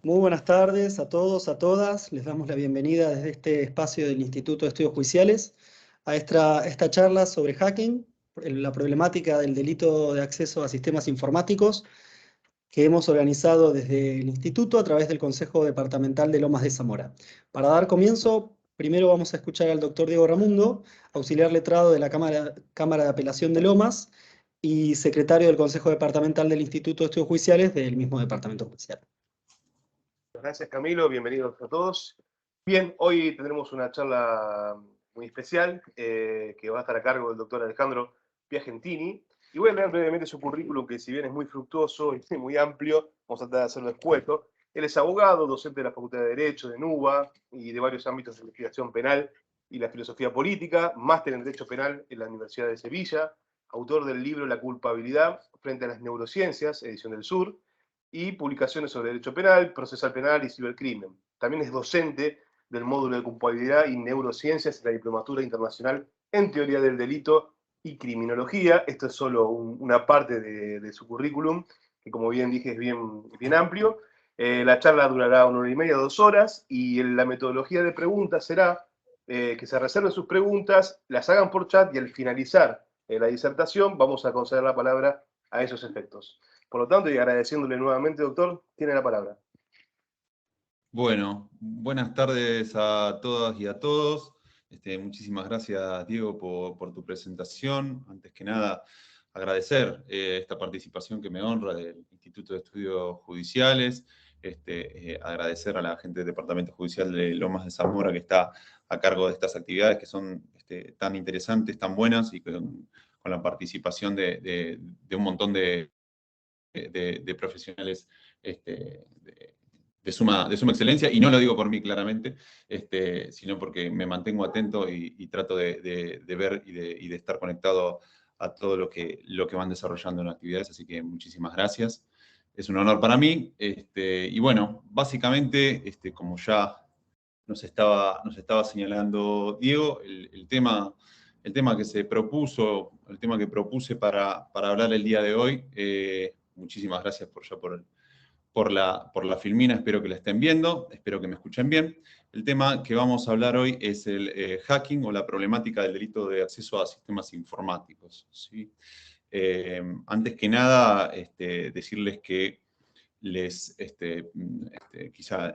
Muy buenas tardes a todos, a todas. Les damos la bienvenida desde este espacio del Instituto de Estudios Judiciales a esta charla sobre hacking, la problemática del delito de acceso a sistemas informáticos que hemos organizado desde el Instituto a través del Consejo Departamental de Lomas de Zamora. Para dar comienzo, primero vamos a escuchar al doctor Diego Ramundo, auxiliar letrado de la Cámara de Apelación de Lomas y secretario del Consejo Departamental del Instituto de Estudios Judiciales del mismo Departamento Judicial. Gracias, Camilo, bienvenidos a todos. Bien, hoy tendremos una charla muy especial que va a estar a cargo del doctor Alejandro Piagentini. Y voy a leer brevemente su currículum, que si bien es muy fructuoso y muy amplio, vamos a tratar de hacerlo escueto. Él es abogado, docente de la Facultad de Derecho de NUBA y de varios ámbitos de investigación penal y la filosofía política, máster en Derecho Penal en la Universidad de Sevilla, autor del libro La culpabilidad frente a las neurociencias, edición del Sur, y publicaciones sobre derecho penal, procesal penal y cibercrimen. También es docente del módulo de culpabilidad y neurociencias en la Diplomatura Internacional en Teoría del Delito y Criminología. Esto es solo una parte de su currículum, que como bien dije es bien amplio. La charla durará 1 hora y media, 2 horas, y la metodología de preguntas será que se reserven sus preguntas, las hagan por chat y al finalizar la disertación vamos a conceder la palabra a esos efectos. Por lo tanto, y agradeciéndole nuevamente, doctor, tiene la palabra. Bueno, buenas tardes a todas y a todos. Muchísimas gracias, Diego, por tu presentación. Antes que nada, agradecer esta participación que me honra del Instituto de Estudios Judiciales. Agradecer a la gente del Departamento Judicial de Lomas de Zamora que está a cargo de estas actividades que son tan interesantes, tan buenas y con la participación de un montón de profesionales de suma excelencia, y no lo digo por mí claramente, sino porque me mantengo atento y trato de ver y de estar conectado a todo lo que van desarrollando en actividades, así que muchísimas gracias. Es un honor para mí, y bueno, básicamente, como ya nos estaba señalando Diego, el tema que se propuso, el tema que propuse para hablar el día de hoy, muchísimas gracias por la filmina, espero que la estén viendo, espero que me escuchen bien. El tema que vamos a hablar hoy es el hacking o la problemática del delito de acceso a sistemas informáticos, ¿sí? Antes que nada, decirles que quizá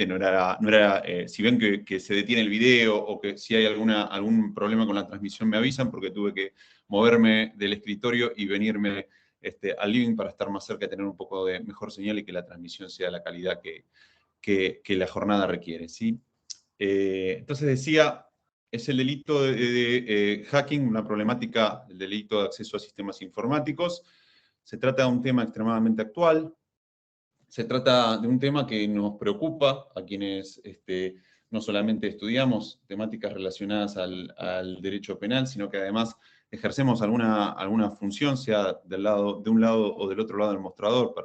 no era si ven que se detiene el video o que si hay algún problema con la transmisión me avisan, porque tuve que moverme del escritorio y venirme al living para estar más cerca y tener un poco de mejor señal y que la transmisión sea la calidad que la jornada requiere, ¿sí? Entonces decía, es el delito de hacking, una problemática, el delito de acceso a sistemas informáticos. Se trata de un tema extremadamente actual. Se trata de un tema que nos preocupa a quienes no solamente estudiamos temáticas relacionadas al derecho penal, sino que además ejercemos alguna función, sea de un lado o del otro lado del mostrador,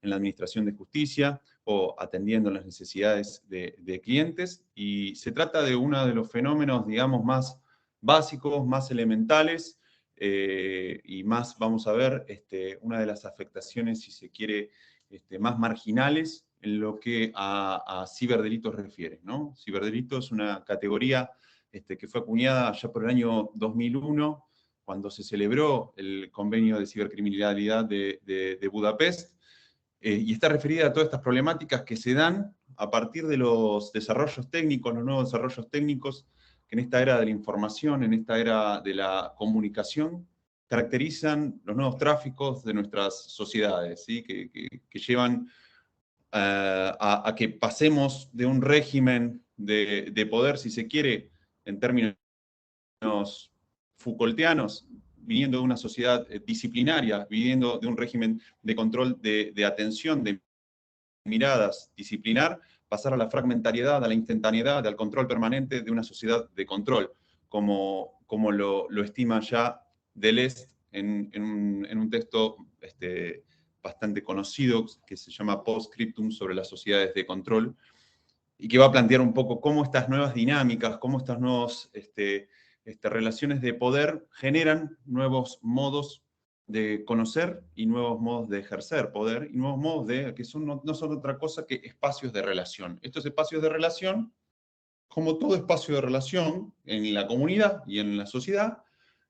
en la administración de justicia o atendiendo las necesidades de clientes. Y se trata de uno de los fenómenos, digamos, más básicos, más elementales, y más, vamos a ver, una de las afectaciones, si se quiere, más marginales en lo que a ciberdelitos refiere, ¿no? Ciberdelito es una categoría que fue acuñada ya por el año 2001, cuando se celebró el convenio de cibercriminalidad de Budapest, y está referida a todas estas problemáticas que se dan a partir de los desarrollos técnicos, los nuevos desarrollos técnicos, que en esta era de la información, en esta era de la comunicación, caracterizan los nuevos tráficos de nuestras sociedades, ¿sí? que llevan a que pasemos de un régimen de poder, si se quiere, en términos Foucaultianos, viniendo de una sociedad disciplinaria, viniendo de un régimen de control de atención, de miradas disciplinar, pasar a la fragmentariedad, a la instantaneidad, al control permanente de una sociedad de control, como lo estima ya Deleuze en un texto bastante conocido que se llama Postscriptum sobre las sociedades de control, y que va a plantear un poco cómo estas nuevas dinámicas, cómo estas nuevas relaciones de poder generan nuevos modos de conocer y nuevos modos de ejercer poder, y nuevos modos que no son otra cosa que espacios de relación. Estos espacios de relación, como todo espacio de relación en la comunidad y en la sociedad,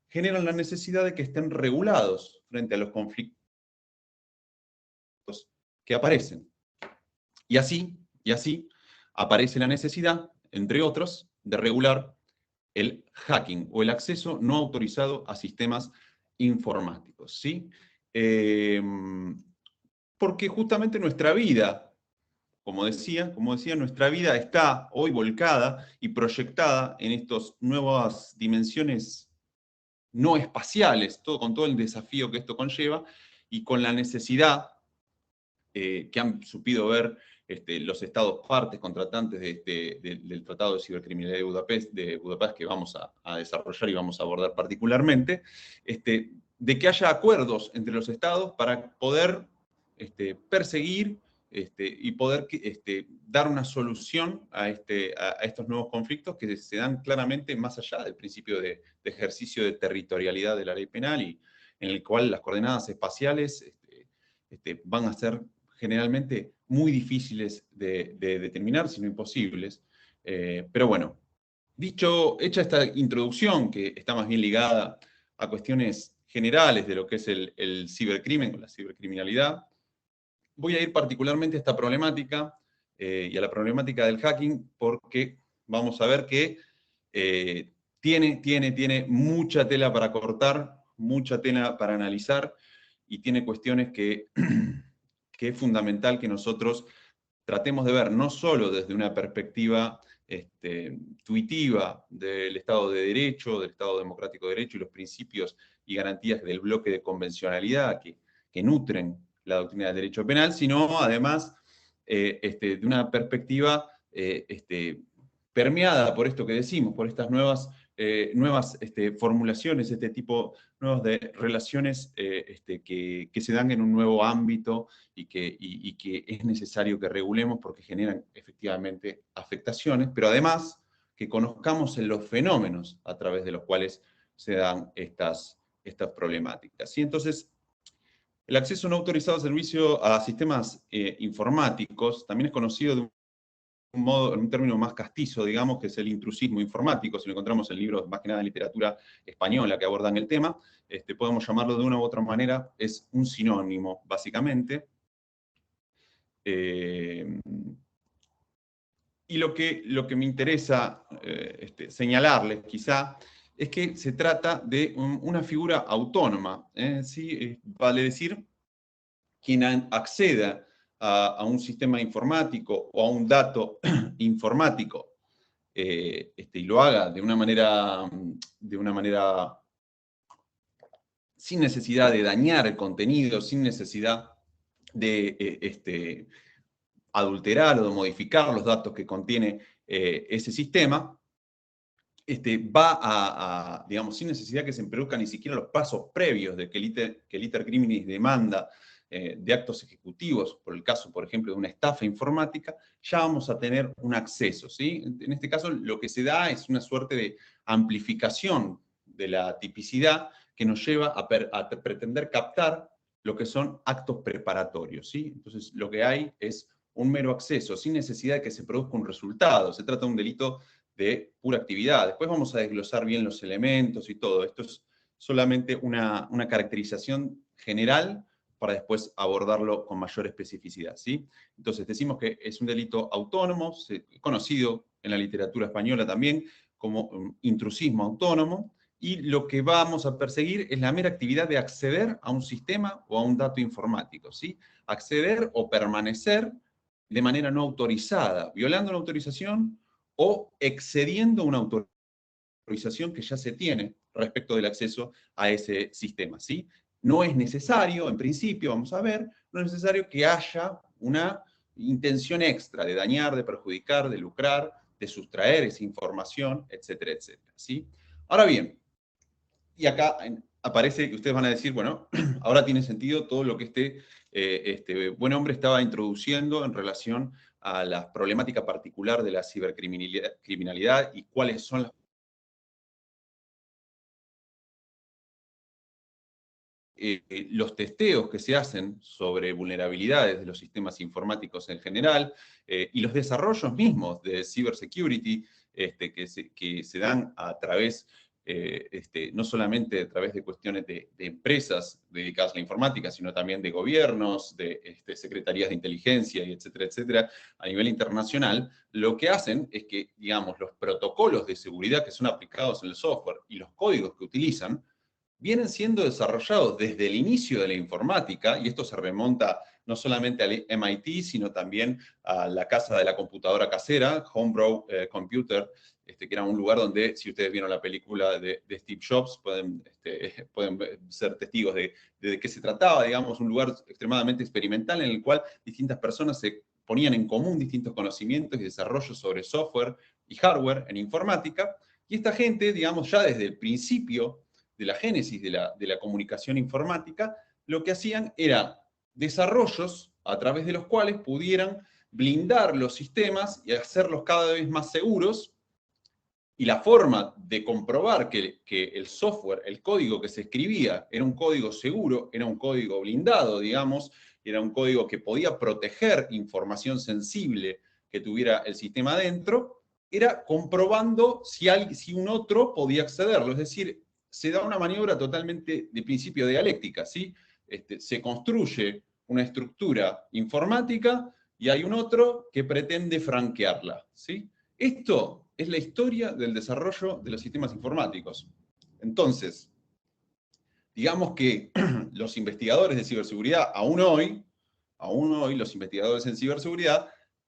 generan la necesidad de que estén regulados frente a los conflictos que aparecen. Y así aparece la necesidad, entre otros, de regular el hacking o el acceso no autorizado a sistemas informáticos, ¿sí? Porque justamente nuestra vida, como decía, nuestra vida está hoy volcada y proyectada en estas nuevas dimensiones no espaciales, con todo el desafío que esto conlleva y con la necesidad que han supido ver los estados partes contratantes del Tratado de Cibercriminalidad de Budapest que vamos a desarrollar y vamos a abordar particularmente, de que haya acuerdos entre los estados para poder perseguir y poder dar una solución a estos nuevos conflictos que se dan claramente más allá del principio de ejercicio de territorialidad de la ley penal y en el cual las coordenadas espaciales van a ser generalmente muy difíciles de determinar, si no imposibles. Pero bueno, hecha esta introducción, que está más bien ligada a cuestiones generales de lo que es el cibercrimen o la cibercriminalidad, voy a ir particularmente a esta problemática y a la problemática del hacking, porque vamos a ver que tiene mucha tela para cortar, mucha tela para analizar, y tiene cuestiones que es fundamental que nosotros tratemos de ver no solo desde una perspectiva intuitiva del Estado de Derecho, del Estado democrático de Derecho y los principios y garantías del bloque de convencionalidad que nutren la doctrina del derecho penal, sino además de una perspectiva permeada por esto que decimos, por estas nuevas formulaciones, este tipo nuevas de relaciones que se dan en un nuevo ámbito y que es necesario que regulemos porque generan efectivamente afectaciones, pero además que conozcamos los fenómenos a través de los cuales se dan estas problemáticas. Y entonces, el acceso no autorizado a sistemas informáticos también es conocido de un término más castizo, digamos, que es el intrusismo informático. Si lo encontramos en libros más que nada de literatura española que abordan el tema, podemos llamarlo de una u otra manera, es un sinónimo, básicamente. Y lo que me interesa señalarles, quizá, es que se trata de una figura autónoma, ¿sí? Vale decir, quien acceda a un sistema informático o a un dato informático y lo haga de una manera sin necesidad de dañar el contenido, sin necesidad de adulterar o de modificar los datos que contiene ese sistema, va digamos, sin necesidad que se produzcan ni siquiera los pasos previos de que el iter criminis demanda de actos ejecutivos, por el caso, por ejemplo, de una estafa informática, ya vamos a tener un acceso, ¿sí? En este caso, lo que se da es una suerte de amplificación de la tipicidad que nos lleva a pretender captar lo que son actos preparatorios, ¿sí? Entonces, lo que hay es un mero acceso, sin necesidad de que se produzca un resultado. Se trata de un delito de pura actividad. Después vamos a desglosar bien los elementos y todo. Esto es solamente una caracterización general para después abordarlo con mayor especificidad, ¿sí? Entonces, decimos que es un delito autónomo, conocido en la literatura española también como intrusismo autónomo, y lo que vamos a perseguir es la mera actividad de acceder a un sistema o a un dato informático, ¿sí? Acceder o permanecer de manera no autorizada, violando una autorización o excediendo una autorización que ya se tiene respecto del acceso a ese sistema, ¿sí? No es necesario, en principio, vamos a ver, no es necesario que haya una intención extra de dañar, de perjudicar, de lucrar, de sustraer esa información, etcétera, etcétera, ¿sí? Ahora bien, y acá aparece que ustedes van a decir, bueno, ahora tiene sentido todo lo que este buen hombre estaba introduciendo en relación a la problemática particular de la cibercriminalidad y cuáles son las los testeos que se hacen sobre vulnerabilidades de los sistemas informáticos en general, y los desarrollos mismos de cybersecurity que se dan a través, no solamente a través de cuestiones de empresas dedicadas a la informática, sino también de gobiernos, de secretarías de inteligencia, y etcétera, etcétera, a nivel internacional, lo que hacen es que, digamos, los protocolos de seguridad que son aplicados en el software y los códigos que utilizan, vienen siendo desarrollados desde el inicio de la informática, y esto se remonta no solamente al MIT, sino también a la casa de la computadora casera, Homebrew Computer, que era un lugar donde, si ustedes vieron la película de Steve Jobs, pueden ser testigos de qué se trataba, digamos, un lugar extremadamente experimental en el cual distintas personas se ponían en común distintos conocimientos y desarrollos sobre software y hardware en informática, y esta gente, digamos, ya desde el principio de la génesis de la comunicación informática, lo que hacían era desarrollos a través de los cuales pudieran blindar los sistemas y hacerlos cada vez más seguros, y la forma de comprobar que el software, el código que se escribía, era un código seguro, era un código blindado, digamos, era un código que podía proteger información sensible que tuviera el sistema adentro, era comprobando si un otro podía accederlo. Es decir, se da una maniobra totalmente de principio de dialéctica, ¿sí? Se construye una estructura informática y hay un otro que pretende franquearla, ¿sí? Esto es la historia del desarrollo de los sistemas informáticos. Entonces, digamos que los investigadores de ciberseguridad, aún hoy, los investigadores en ciberseguridad,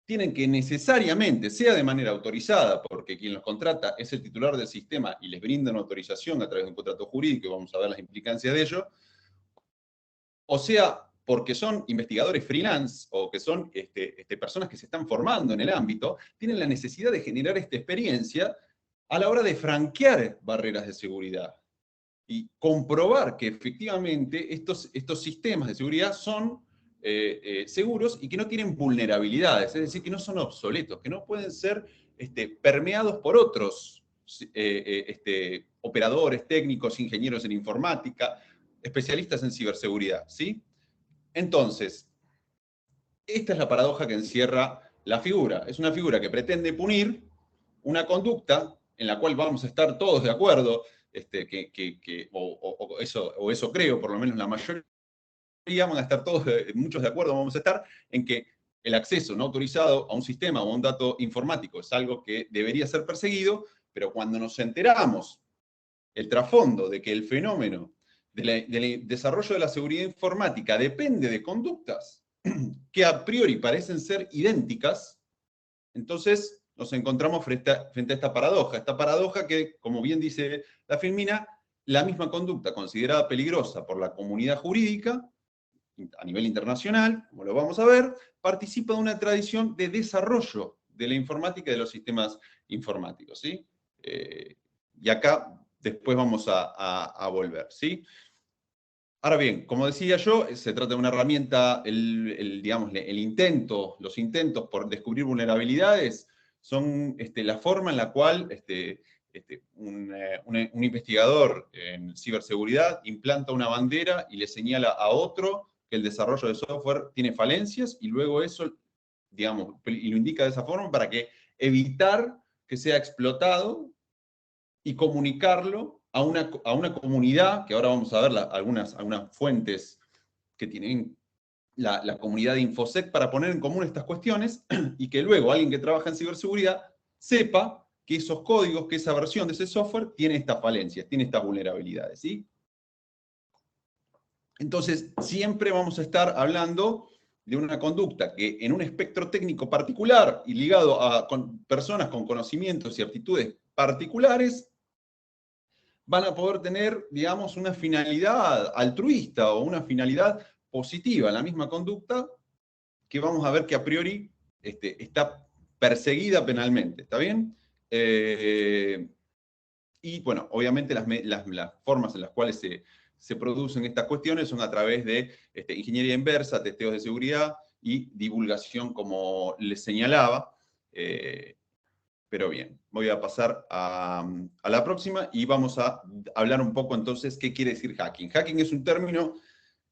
tienen que necesariamente, sea de manera autorizada, porque quien los contrata es el titular del sistema y les brinda una autorización a través de un contrato jurídico, y vamos a ver las implicancias de ello, o sea, porque son investigadores freelance o que son personas que se están formando en el ámbito, tienen la necesidad de generar esta experiencia a la hora de franquear barreras de seguridad y comprobar que efectivamente estos sistemas de seguridad son seguros y que no tienen vulnerabilidades, es decir, que no son obsoletos, que no pueden ser permeados por otros operadores, técnicos, ingenieros en informática, especialistas en ciberseguridad, ¿sí? Entonces, esta es la paradoja que encierra la figura. Es una figura que pretende punir una conducta en la cual vamos a estar todos de acuerdo, o eso creo, por lo menos la mayoría, van a estar todos, muchos de acuerdo, vamos a estar en que el acceso no autorizado a un sistema o a un dato informático es algo que debería ser perseguido, pero cuando nos enteramos el trasfondo de que el fenómeno del desarrollo de la seguridad informática depende de conductas que a priori parecen ser idénticas, entonces nos encontramos frente a esta paradoja que, como bien dice la Filmina, la misma conducta considerada peligrosa por la comunidad jurídica a nivel internacional, como lo vamos a ver, participa de una tradición de desarrollo de la informática y de los sistemas informáticos, ¿sí? Y acá después vamos a volver, ¿sí? Ahora bien, como decía yo, se trata de una herramienta, los intentos por descubrir vulnerabilidades son la forma en la cual un investigador en ciberseguridad implanta una bandera y le señala a otro que el desarrollo de software tiene falencias, y luego eso, digamos, y lo indica de esa forma para evitar que sea explotado y comunicarlo a una comunidad, que ahora vamos a ver algunas fuentes que tienen la comunidad de InfoSec para poner en común estas cuestiones, y que luego alguien que trabaja en ciberseguridad sepa que esos códigos, que esa versión de ese software tiene estas falencias, tiene estas vulnerabilidades, ¿sí? Entonces, siempre vamos a estar hablando de una conducta que en un espectro técnico particular y ligado a personas con conocimientos y aptitudes particulares, van a poder tener, digamos, una finalidad altruista o una finalidad positiva, la misma conducta que vamos a ver que a priori está perseguida penalmente, ¿está bien? Y bueno, obviamente las formas en las cuales se producen estas cuestiones son a través de ingeniería inversa, testeos de seguridad y divulgación, como les señalaba. Pero bien, voy a pasar a la próxima y vamos a hablar un poco entonces qué quiere decir hacking. Hacking es un término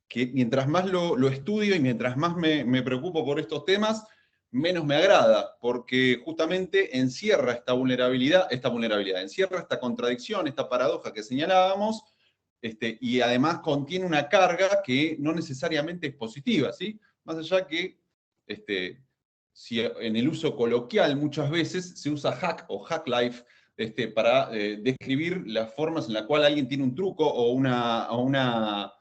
que mientras más lo estudio y mientras más me preocupo por estos temas, menos me agrada, porque justamente encierra esta vulnerabilidad, encierra esta contradicción, esta paradoja que señalábamos, y además contiene una carga que no necesariamente es positiva, ¿sí? Más allá que, si en el uso coloquial muchas veces se usa hack o hack life para describir las formas en las cuales alguien tiene un truco o una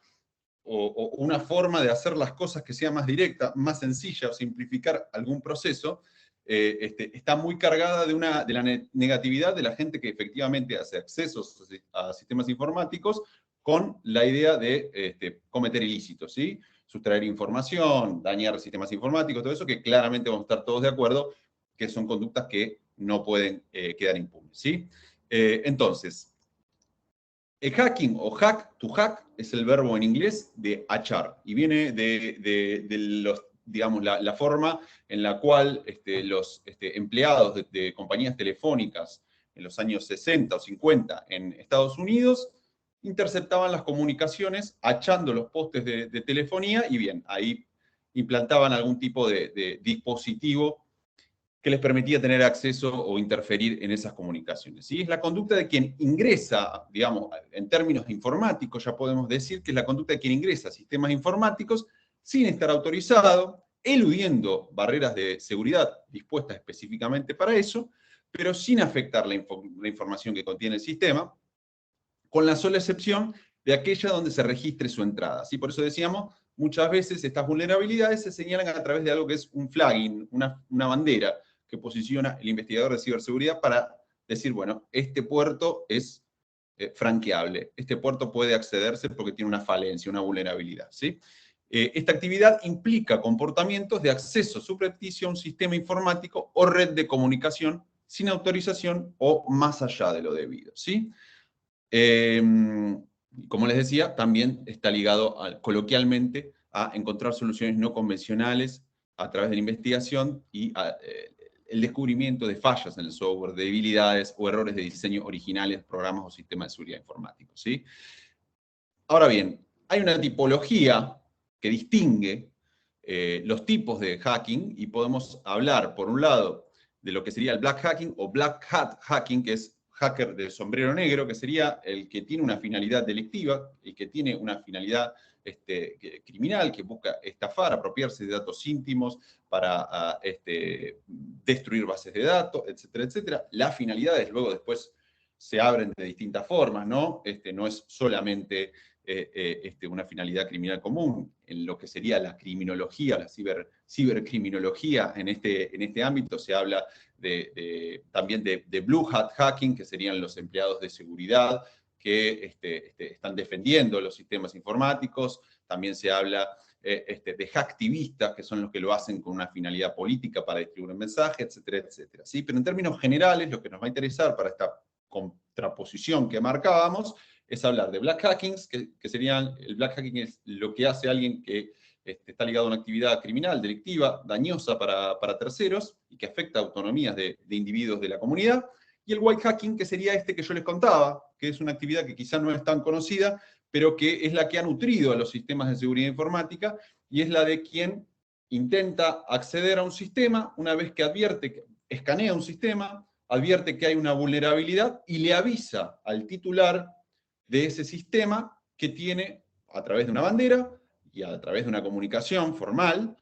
forma de hacer las cosas que sea más directa, más sencilla, o simplificar algún proceso, está muy cargada de la negatividad de la gente que efectivamente hace accesos a sistemas informáticos con la idea de cometer ilícitos, ¿sí? Sustraer información, dañar sistemas informáticos, todo eso que claramente vamos a estar todos de acuerdo que son conductas que no pueden quedar impunes, ¿sí? Entonces, el hacking o hack, to hack, es el verbo en inglés de hachar y viene de digamos, la forma en la cual los empleados de compañías telefónicas en los años 60 o 50 en Estados Unidos interceptaban las comunicaciones hachando los postes de telefonía y bien, ahí implantaban algún tipo de dispositivo que les permitía tener acceso o interferir en esas comunicaciones. ¿Sí? Es la conducta de quien ingresa, digamos, en términos informáticos, ya podemos decir que es la conducta de quien ingresa a sistemas informáticos sin estar autorizado, eludiendo barreras de seguridad dispuestas específicamente para eso, pero sin afectar la información que contiene el sistema, con la sola excepción de aquella donde se registre su entrada. ¿Sí? Por eso decíamos, muchas veces estas vulnerabilidades se señalan a través de algo que es un flagging, una bandera, que posiciona el investigador de ciberseguridad para decir, bueno, este puerto es franqueable, este puerto puede accederse porque tiene una falencia, una vulnerabilidad, ¿sí? Esta actividad implica comportamientos de acceso subrepticio a un sistema informático o red de comunicación sin autorización o más allá de lo debido, ¿sí? Como les decía, también está ligado coloquialmente a encontrar soluciones no convencionales a través de la investigación y el descubrimiento de fallas en el software, de debilidades o errores de diseño originales, programas o sistemas de seguridad informáticos, ¿sí? Ahora bien, hay una tipología que distingue los tipos de hacking y podemos hablar, por un lado, de lo que sería el black hacking o black hat hacking, que es hacker del sombrero negro, que sería el que tiene una finalidad delictiva, el que tiene una finalidad criminal, que busca estafar, apropiarse de datos íntimos para destruir bases de datos, etcétera, etcétera. Las finalidades luego después se abren de distintas formas, ¿no? No es solamente una finalidad criminal común, en lo que sería la criminología, la cibercriminología en este ámbito se habla también de blue hat hacking, que serían los empleados de seguridad que están defendiendo los sistemas informáticos, también se habla de hacktivistas, que son los que lo hacen con una finalidad política para distribuir un mensaje, etcétera, etcétera. ¿Sí? Pero en términos generales, lo que nos va a interesar para esta contraposición que marcábamos es hablar de black hackings, que serían, el black hacking es lo que hace alguien que está ligado a una actividad criminal, delictiva, dañosa para terceros y que afecta autonomías de individuos de la comunidad, y el white hacking, que sería este que yo les contaba, que es una actividad que quizás no es tan conocida, pero que es la que ha nutrido a los sistemas de seguridad informática, y es la de quien intenta acceder a un sistema una vez que escanea un sistema, advierte que hay una vulnerabilidad y le avisa al titular de ese sistema que tiene, a través de una bandera y a través de una comunicación formal,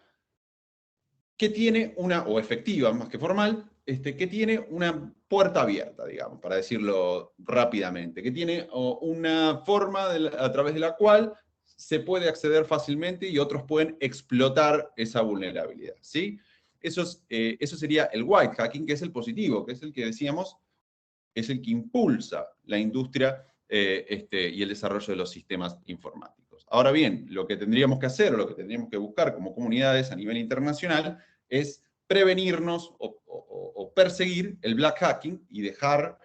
que tiene o efectiva más que formal, que tiene una puerta abierta, digamos, para decirlo rápidamente, que tiene una forma a través de la cual se puede acceder fácilmente y otros pueden explotar esa vulnerabilidad, ¿sí? Eso sería el white hacking, que es el positivo, que es el que decíamos, es el que impulsa la industria y el desarrollo de los sistemas informáticos. Ahora bien, lo que tendríamos que hacer o lo que tendríamos que buscar como comunidades a nivel internacional es prevenirnos o perseguir el black hacking y dejar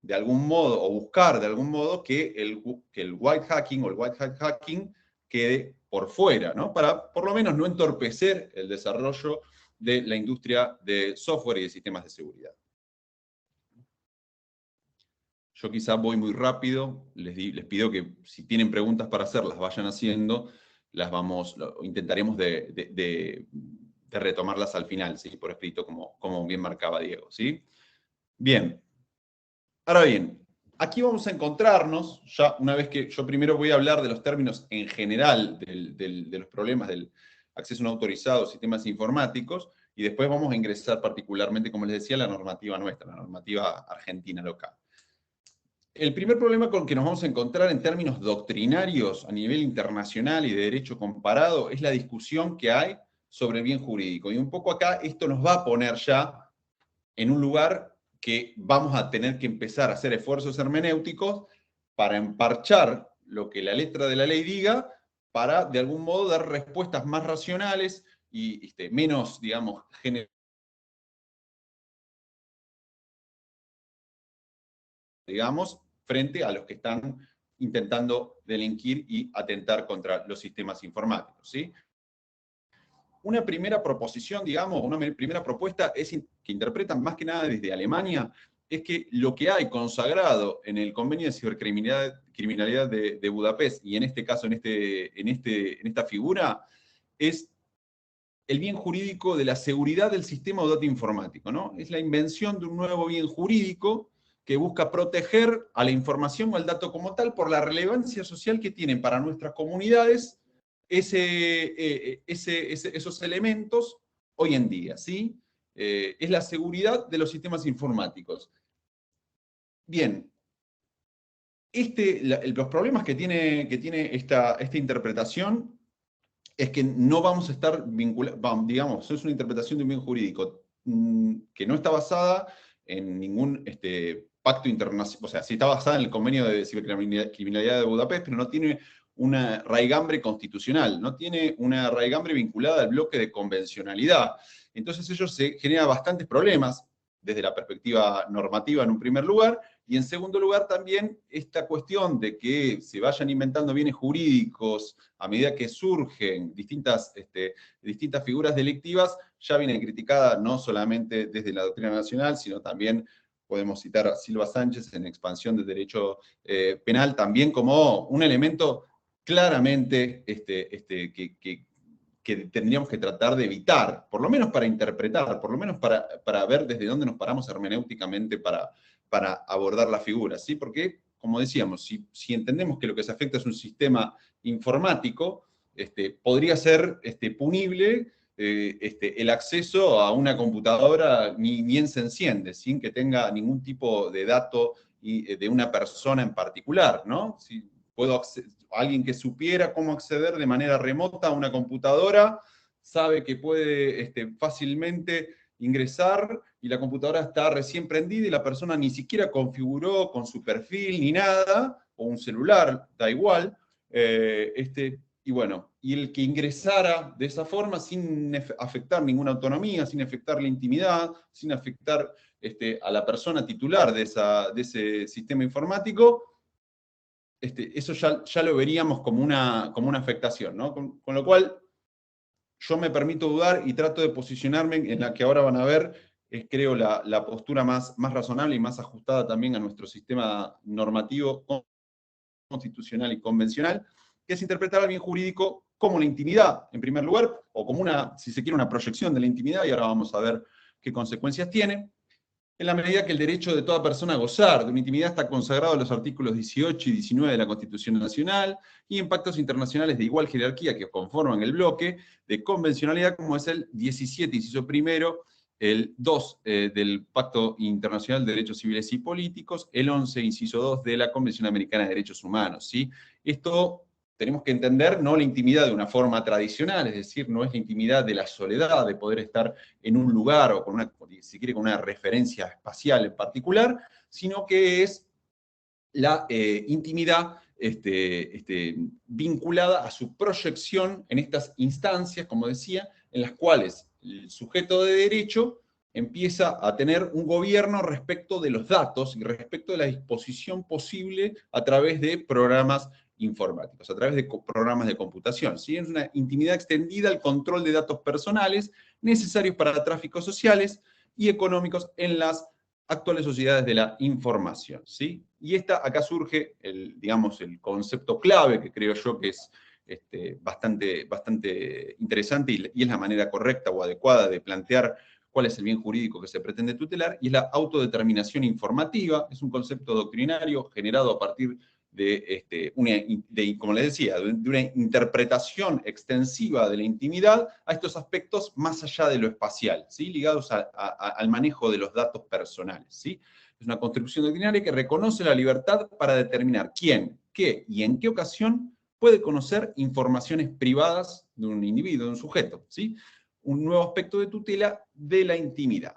de algún modo o buscar de algún modo que el white hacking o el white hat hacking quede por fuera, ¿no? Para por lo menos no entorpecer el desarrollo de la industria de software y de sistemas de seguridad. Yo quizá voy muy rápido, les pido que si tienen preguntas para hacer, las vayan haciendo, intentaremos de retomarlas al final, ¿sí? Por escrito, como bien marcaba Diego, ¿sí? Bien. Ahora bien, aquí vamos a encontrarnos, ya una vez que yo primero voy a hablar de los términos en general de los problemas del acceso no autorizado a sistemas informáticos, y después vamos a ingresar particularmente, como les decía, la normativa nuestra, la normativa argentina local. El primer problema con que nos vamos a encontrar en términos doctrinarios a nivel internacional y de derecho comparado es la discusión que hay sobre el bien jurídico. Y un poco acá esto nos va a poner ya en un lugar que vamos a tener que empezar a hacer esfuerzos hermenéuticos para emparchar lo que la letra de la ley diga, para de algún modo dar respuestas más racionales y menos, digamos, frente a los que están intentando delinquir y atentar contra los sistemas informáticos, ¿sí? Una primera proposición, digamos, una primera propuesta que interpretan más que nada desde Alemania, es que lo que hay consagrado en el Convenio de Cibercriminalidad de Budapest, y en este caso, en esta figura, es el bien jurídico de la seguridad del sistema o dato informático, ¿no? Es la invención de un nuevo bien jurídico que busca proteger a la información o al dato como tal por la relevancia social que tienen para nuestras comunidades esos elementos hoy en día, ¿sí? Es la seguridad de los sistemas informáticos. Bien, los problemas que tiene esta interpretación es que no vamos a estar vinculados, digamos, es una interpretación de un bien jurídico que no está basada en ningún pacto internacional, o sea, sí está basada en el Convenio de Cibercriminalidad de Budapest, pero no tiene una raigambre constitucional, no tiene una raigambre vinculada al bloque de convencionalidad. Entonces ello se genera bastantes problemas desde la perspectiva normativa en un primer lugar, y en segundo lugar también esta cuestión de que se vayan inventando bienes jurídicos a medida que surgen distintas figuras delictivas, ya viene criticada no solamente desde la doctrina nacional, sino también podemos citar a Silva Sánchez en Expansión del Derecho Penal, también como un elemento claramente que tendríamos que tratar de evitar, por lo menos para interpretar, por lo menos para ver desde dónde nos paramos hermenéuticamente para abordar la figura, ¿sí? Porque, como decíamos, si entendemos que lo que se afecta es un sistema informático, podría ser punible el acceso a una computadora ni bien se enciende, sin que tenga ningún tipo de dato de una persona en particular, ¿no? Si alguien que supiera cómo acceder de manera remota a una computadora, sabe que puede fácilmente ingresar y la computadora está recién prendida y la persona ni siquiera configuró con su perfil ni nada, o un celular, da igual, y bueno, y el que ingresara de esa forma sin afectar ninguna autonomía, sin afectar la intimidad, sin afectar a la persona titular de ese sistema informático, eso ya lo veríamos como una afectación, ¿no? Con lo cual, yo me permito dudar y trato de posicionarme en la que ahora van a ver, creo, la postura más razonable y más ajustada también a nuestro sistema normativo, constitucional y convencional, que es interpretar al bien jurídico como la intimidad, en primer lugar, o como si se quiere, una proyección de la intimidad, y ahora vamos a ver qué consecuencias tiene, en la medida que el derecho de toda persona a gozar de una intimidad está consagrado en los artículos 18 y 19 de la Constitución Nacional, y en pactos internacionales de igual jerarquía que conforman el bloque de convencionalidad, como es el 17, inciso primero, el 2 del Pacto Internacional de Derechos Civiles y Políticos, el 11, inciso 2 de la Convención Americana de Derechos Humanos, ¿sí? Esto tenemos que entender no la intimidad de una forma tradicional, es decir, no es la intimidad de la soledad, de poder estar en un lugar o si quiere, con una referencia espacial en particular, sino que es la intimidad vinculada a su proyección en estas instancias, como decía, en las cuales el sujeto de derecho empieza a tener un gobierno respecto de los datos y respecto de la disposición posible a través de programas informáticos, a través de programas de computación. ¿Sí? Es una intimidad extendida al control de datos personales necesarios para tráficos sociales y económicos en las actuales sociedades de la información, ¿sí? Y acá surge digamos, el concepto clave, que creo yo que es bastante interesante y es la manera correcta o adecuada de plantear cuál es el bien jurídico que se pretende tutelar, y es la autodeterminación informativa. Es un concepto doctrinario generado a partir como les decía, de una interpretación extensiva de la intimidad a estos aspectos más allá de lo espacial, ¿sí? Ligados al manejo de los datos personales, ¿sí? Es una construcción doctrinaria que reconoce la libertad para determinar quién, qué y en qué ocasión puede conocer informaciones privadas de un individuo, de un sujeto, ¿sí? Un nuevo aspecto de tutela de la intimidad.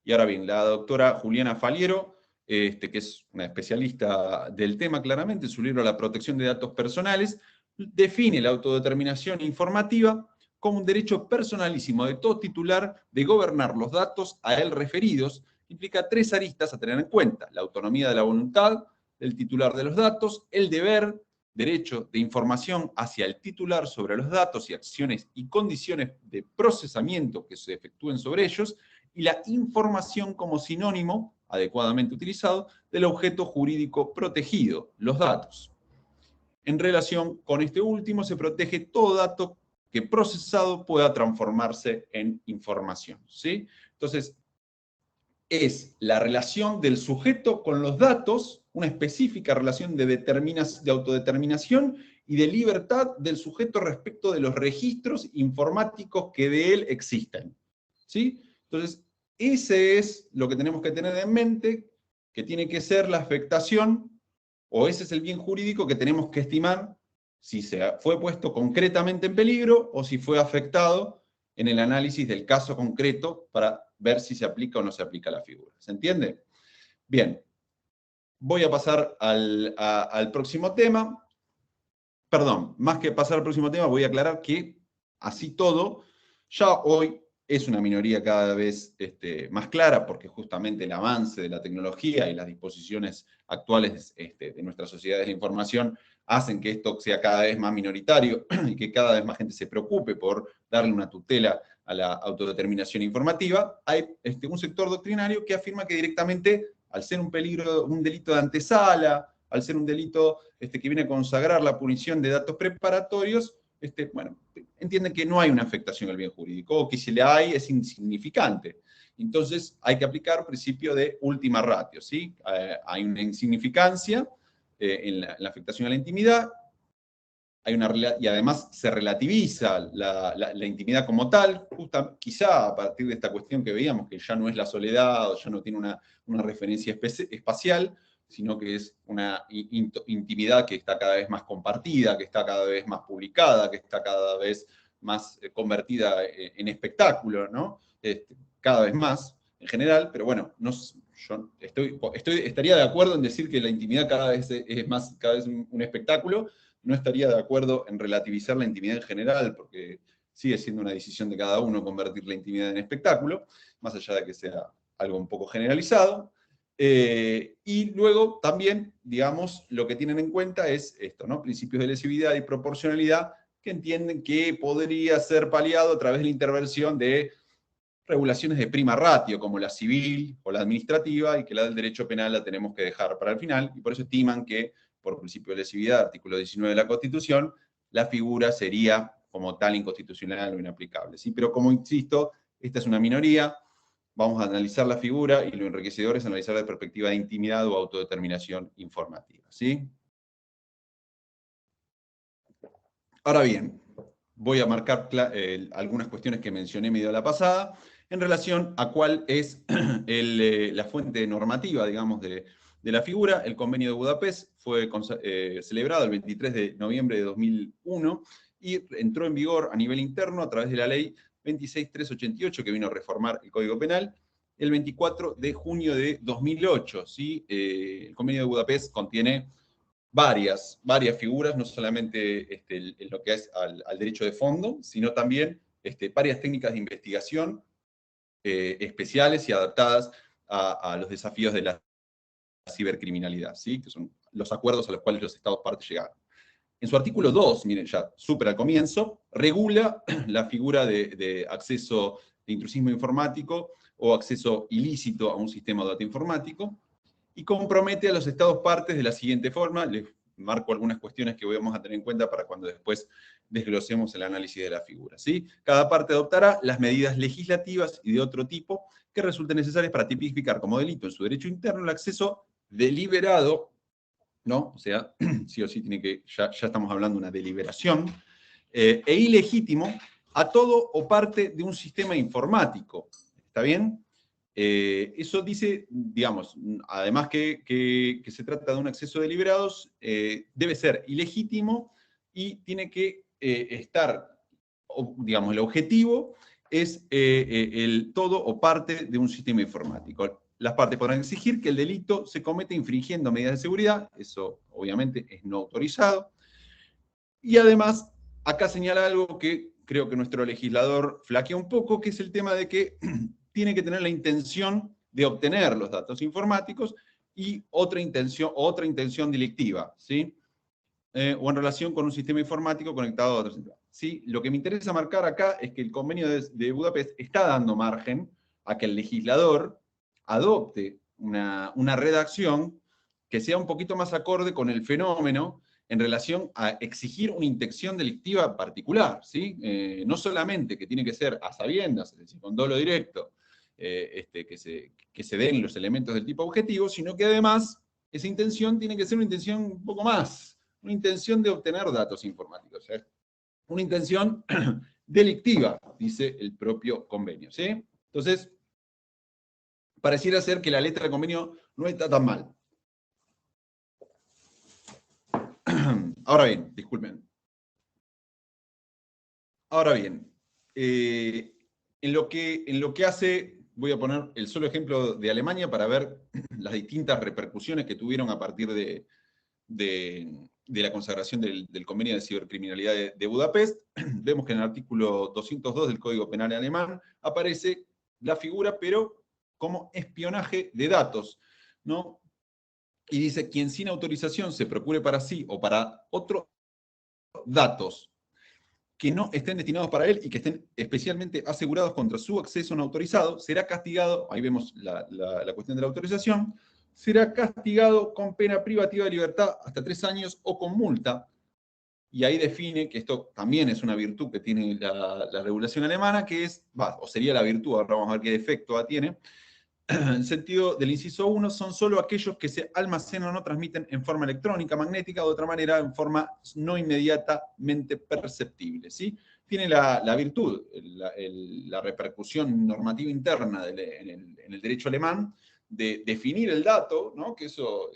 Y ahora bien, la doctora Juliana Faliero, que es una especialista del tema claramente, en su libro La protección de datos personales, define la autodeterminación informativa como un derecho personalísimo de todo titular de gobernar los datos a él referidos. Implica 3 aristas a tener en cuenta: la autonomía de la voluntad del titular de los datos, el derecho de información hacia el titular sobre los datos y acciones y condiciones de procesamiento que se efectúen sobre ellos, y la información como sinónimo, adecuadamente utilizado, del objeto jurídico protegido, los datos. En relación con este último, se protege todo dato que procesado pueda transformarse en información, ¿sí? Entonces, es la relación del sujeto con los datos, una específica relación de autodeterminación y de libertad del sujeto respecto de los registros informáticos que de él existen, ¿sí? Entonces, ese es lo que tenemos que tener en mente, que tiene que ser la afectación, o ese es el bien jurídico que tenemos que estimar si fue puesto concretamente en peligro o si fue afectado en el análisis del caso concreto para ver si se aplica o no se aplica la figura. ¿Se entiende? Bien, voy a pasar al próximo tema. Perdón, más que pasar al próximo tema, voy a aclarar que, así todo, ya hoy es una minoría cada vez más clara, porque justamente el avance de la tecnología y las disposiciones actuales de nuestras sociedades de la información hacen que esto sea cada vez más minoritario y que cada vez más gente se preocupe por darle una tutela a la autodeterminación informativa. Hay un sector doctrinario que afirma que directamente, al ser un delito de antesala, al ser un delito que viene a consagrar la punición de datos preparatorios, bueno, entienden que no hay una afectación al bien jurídico, o que si la hay es insignificante. Entonces hay que aplicar principio de última ratio, ¿sí? Hay una insignificancia en la afectación a la intimidad, y además se relativiza la intimidad como tal, quizá a partir de esta cuestión que veíamos, que ya no es la soledad, o ya no tiene una referencia espacial, sino que es una intimidad que está cada vez más compartida, que está cada vez más publicada, que está cada vez más convertida en espectáculo, ¿no? Cada vez más, en general, pero bueno, yo estaría de acuerdo en decir que la intimidad cada vez es un espectáculo. No estaría de acuerdo en relativizar la intimidad en general, porque sigue siendo una decisión de cada uno convertir la intimidad en espectáculo, más allá de que sea algo un poco generalizado. Y luego también, digamos, lo que tienen en cuenta es esto, ¿no? Principios de lesividad y proporcionalidad, que entienden que podría ser paliado a través de la intervención de regulaciones de prima ratio, como la civil o la administrativa, y que la del derecho penal la tenemos que dejar para el final, y por eso estiman que, por principio de lesividad, artículo 19 de la Constitución, la figura sería como tal inconstitucional o inaplicable, ¿sí? Pero como insisto, esta es una minoría. Vamos a analizar la figura, y lo enriquecedor es analizar de perspectiva de intimidad o autodeterminación informativa, ¿sí? Ahora bien, voy a marcar algunas cuestiones que mencioné medio a la pasada, en relación a cuál es la fuente normativa, digamos, de la figura. El Convenio de Budapest fue celebrado el 23 de noviembre de 2001 y entró en vigor a nivel interno a través de la ley 26.388, que vino a reformar el Código Penal, el 24 de junio de 2008. ¿Sí? El Convenio de Budapest contiene varias figuras, no solamente en lo que es al derecho de fondo, sino también varias técnicas de investigación especiales y adaptadas a los desafíos de la cibercriminalidad, ¿sí? Que son los acuerdos a los cuales los Estados partes llegaron. En su artículo 2, miren, ya súper al comienzo, regula la figura de acceso de intrusismo informático o acceso ilícito a un sistema o dato informático, y compromete a los estados partes de la siguiente forma. Les marco algunas cuestiones que vamos a tener en cuenta para cuando después desglosemos el análisis de la figura, ¿sí? Cada parte adoptará las medidas legislativas y de otro tipo que resulten necesarias para tipificar como delito en su derecho interno el acceso deliberado, ¿no? O sea, sí o sí tiene que, ya estamos hablando de una deliberación, e ilegítimo a todo o parte de un sistema informático. ¿Está bien? Eso dice, digamos, además que se trata de un acceso deliberado, debe ser ilegítimo y tiene que estar, digamos, el objetivo es el todo o parte de un sistema informático. Las partes podrán exigir que el delito se comete infringiendo medidas de seguridad, eso obviamente es no autorizado, y además acá señala algo que creo que nuestro legislador flaquea un poco, que es el tema de que tiene que tener la intención de obtener los datos informáticos y otra intención delictiva, ¿sí? O en relación con un sistema informático conectado a otro sistema. ¿Sí? Lo que me interesa marcar acá es que el convenio de Budapest está dando margen a que el legislador adopte una redacción que sea un poquito más acorde con el fenómeno en relación a exigir una intención delictiva particular, ¿sí? No solamente que tiene que ser a sabiendas, es decir, con dolo directo, que se den los elementos del tipo objetivo, sino que además esa intención tiene que ser una intención un poco más, una intención de obtener datos informáticos, ¿sí? Una intención delictiva, dice el propio convenio, ¿sí? Entonces, pareciera ser que la letra del convenio no está tan mal. Ahora bien, disculpen. Ahora bien, en lo que hace, voy a poner el solo ejemplo de Alemania para ver las distintas repercusiones que tuvieron a partir de la consagración del convenio de cibercriminalidad de Budapest. Vemos que en el artículo 202 del Código Penal alemán aparece la figura, pero como espionaje de datos, ¿no? Y dice, quien sin autorización se procure para sí o para otros datos que no estén destinados para él y que estén especialmente asegurados contra su acceso no autorizado, será castigado, ahí vemos la cuestión de la autorización, será castigado con pena privativa de libertad hasta 3 años o con multa. Y ahí define que esto también es una virtud que tiene la regulación alemana, que es, o sería la virtud, ahora vamos a ver qué defecto tiene. En sentido del inciso 1, son solo aquellos que se almacenan o no transmiten en forma electrónica, magnética, o de otra manera, en forma no inmediatamente perceptible, ¿sí? Tiene la virtud, la repercusión normativa interna en el derecho alemán, de definir el dato, ¿no? Que eso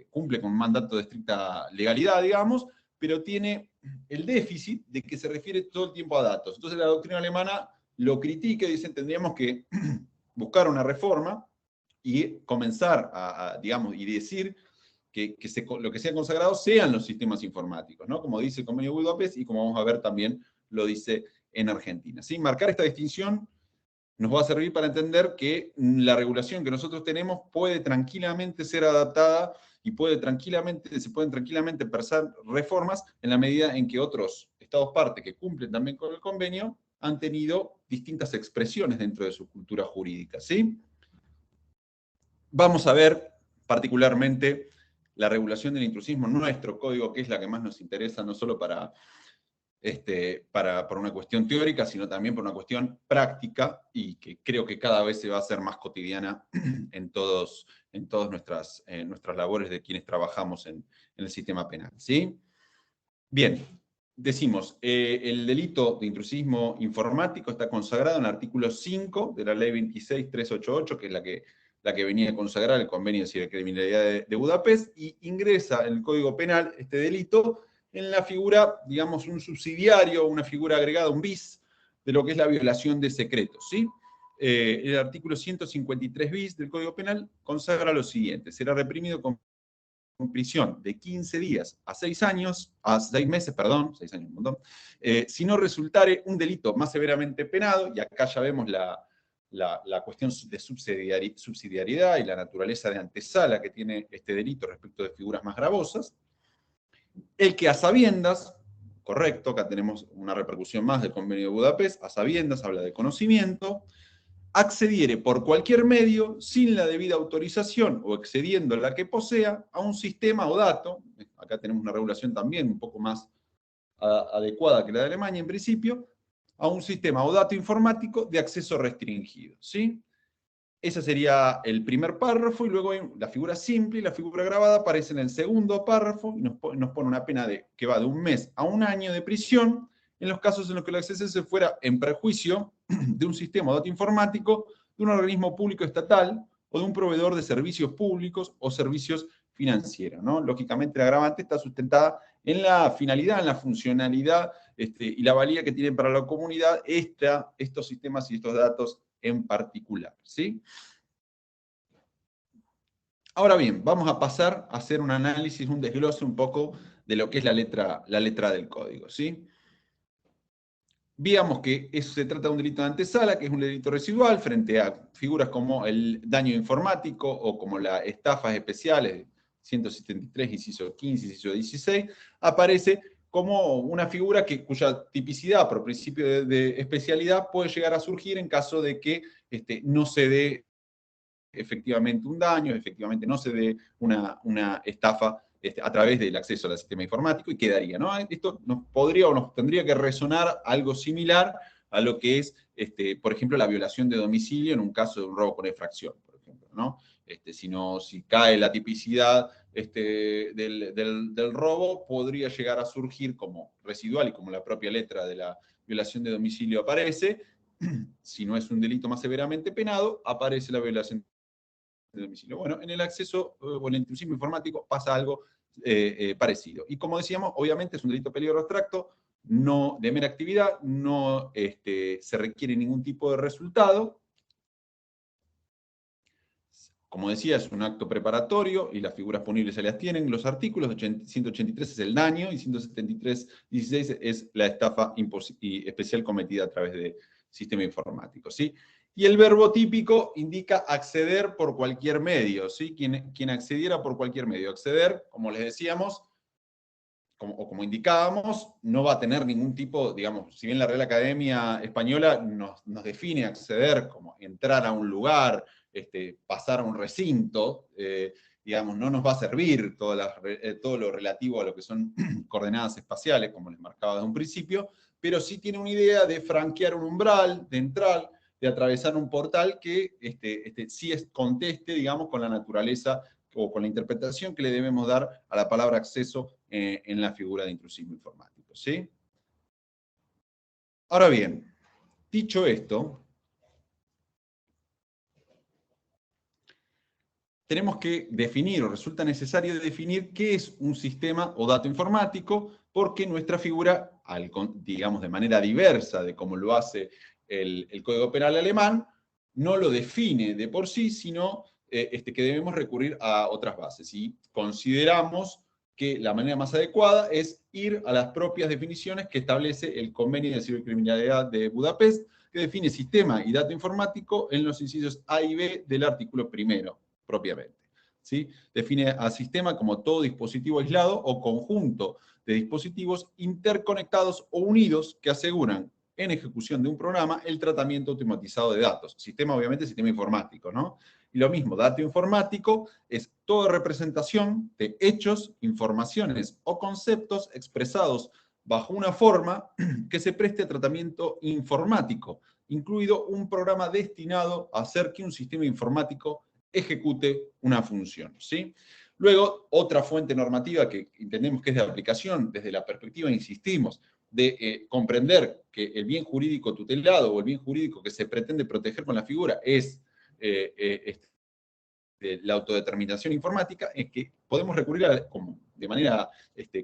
cumple con un mandato de estricta legalidad, digamos, pero tiene el déficit de que se refiere todo el tiempo a datos. Entonces la doctrina alemana lo critica y dice, tendríamos que buscar una reforma y comenzar digamos, y decir que lo que sea consagrado sean los sistemas informáticos, ¿no? Como dice el convenio de Budapest y como vamos a ver también lo dice en Argentina, ¿sí? Marcar esta distinción nos va a servir para entender que la regulación que nosotros tenemos puede tranquilamente ser adaptada y se pueden tranquilamente pensar reformas en la medida en que otros estados parte que cumplen también con el convenio han tenido distintas expresiones dentro de su cultura jurídica, ¿sí? Vamos a ver particularmente la regulación del intrusismo en nuestro código, que es la que más nos interesa, no solo para una cuestión teórica, sino también por una cuestión práctica, y que creo que cada vez se va a hacer más cotidiana en todas nuestras labores de quienes trabajamos en el sistema penal, ¿sí? Bien. Decimos, el delito de intrusismo informático está consagrado en el artículo 5 de la ley 26388, que es la que venía a consagrar el convenio de cibercriminalidad de Budapest, y ingresa en el Código Penal este delito en la figura, digamos, un subsidiario, una figura agregada, un bis, de lo que es la violación de secretos, ¿sí? El artículo 153 bis del Código Penal consagra lo siguiente: será reprimido con prisión de 15 días a 6 años, a 6 meses, perdón, 6 años un montón, si no resultare un delito más severamente penado, y acá ya vemos la cuestión de subsidiariedad y la naturaleza de antesala que tiene este delito respecto de figuras más gravosas. El que a sabiendas, correcto, acá tenemos una repercusión más del convenio de Budapest, a sabiendas habla de conocimiento, accediere por cualquier medio, sin la debida autorización o excediendo la que posea, a un sistema o dato, acá tenemos una regulación también un poco más adecuada que la de Alemania en principio, a un sistema o dato informático de acceso restringido, ¿sí? Ese sería el primer párrafo, y luego la figura simple y la figura grabada aparecen en el segundo párrafo, y nos pone una pena que va de 1 mes a 1 año de prisión, en los casos en los que el acceso se fuera en perjuicio de un sistema o dato informático, de un organismo público estatal, o de un proveedor de servicios públicos o servicios financieros, ¿no? Lógicamente la agravante está sustentada en la finalidad, en la funcionalidad y la valía que tienen para la comunidad estos sistemas y estos datos en particular, ¿sí? Ahora bien, vamos a pasar a hacer un análisis, un desglose un poco de lo que es la letra del código, ¿sí? Veamos que eso se trata de un delito de antesala, que es un delito residual, frente a figuras como el daño informático o como las estafas especiales, 173, inciso 15, inciso 16, aparece como una figura cuya tipicidad por principio de especialidad puede llegar a surgir en caso de que no se dé efectivamente un daño, efectivamente no se dé una estafa a través del acceso al sistema informático, y quedaría, ¿no? Esto nos podría o nos tendría que resonar algo similar a lo que es, por ejemplo, la violación de domicilio en un caso de un robo con infracción, por ejemplo, ¿no? Si cae la tipicidad del robo, podría llegar a surgir como residual, y como la propia letra de la violación de domicilio aparece, si no es un delito más severamente penado, aparece la violación de domicilio. Bueno, en el acceso o el intrusismo informático pasa algo parecido. Y como decíamos, obviamente es un delito de peligro abstracto, no de mera actividad, no se requiere ningún tipo de resultado. Como decía, es un acto preparatorio y las figuras punibles se las tienen. Los artículos 183 es el daño y 173.16 es la estafa especial cometida a través de sistema informático, ¿sí? Y el verbo típico indica acceder por cualquier medio, ¿sí? Quien accediera por cualquier medio. Acceder, como les decíamos, como indicábamos, no va a tener ningún tipo, digamos, si bien la Real Academia Española nos define acceder como entrar a un lugar, pasar a un recinto, digamos, no nos va a servir todo lo relativo a lo que son coordenadas espaciales, como les marcaba desde un principio, pero sí tiene una idea de franquear un umbral, de entrar, de atravesar un portal que sí conteste, digamos, con la naturaleza o con la interpretación que le debemos dar a la palabra acceso en la figura de intrusismo informático, ¿sí? Ahora bien, dicho esto, tenemos que definir, o resulta necesario definir, qué es un sistema o dato informático, porque nuestra figura, digamos de manera diversa de como lo hace el Código Penal alemán, no lo define de por sí, sino que debemos recurrir a otras bases. Y consideramos que la manera más adecuada es ir a las propias definiciones que establece el Convenio de Cibercriminalidad de Budapest, que define sistema y dato informático en los incisos A y B del artículo primero, propiamente, ¿sí? Define a sistema como todo dispositivo aislado o conjunto de dispositivos interconectados o unidos que aseguran en ejecución de un programa el tratamiento automatizado de datos. Sistema, obviamente, sistema informático, ¿no? Y lo mismo, dato informático es toda representación de hechos, informaciones o conceptos expresados bajo una forma que se preste a tratamiento informático, incluido un programa destinado a hacer que un sistema informático ejecute una función, ¿sí? Luego, otra fuente normativa que entendemos que es de aplicación desde la perspectiva, insistimos, de comprender que el bien jurídico tutelado o el bien jurídico que se pretende proteger con la figura es la autodeterminación informática, es que podemos recurrir de manera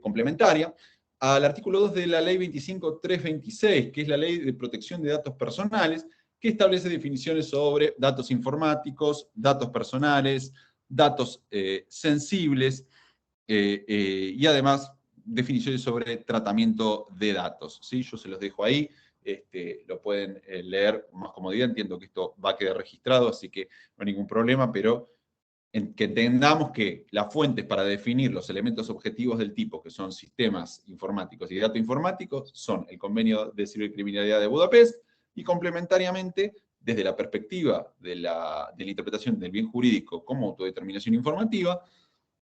complementaria al artículo 2 de la ley 25.326, que es la ley de protección de datos personales, que establece definiciones sobre datos informáticos, datos personales, datos sensibles, y además definiciones sobre tratamiento de datos, ¿sí? Yo se los dejo ahí, lo pueden leer con más comodidad. Entiendo que esto va a quedar registrado, así que no hay ningún problema, pero que entendamos que las fuentes para definir los elementos objetivos del tipo, que son sistemas informáticos y datos informáticos, son el Convenio de Cibercriminalidad de Budapest, y complementariamente desde la perspectiva de la interpretación del bien jurídico como autodeterminación informativa,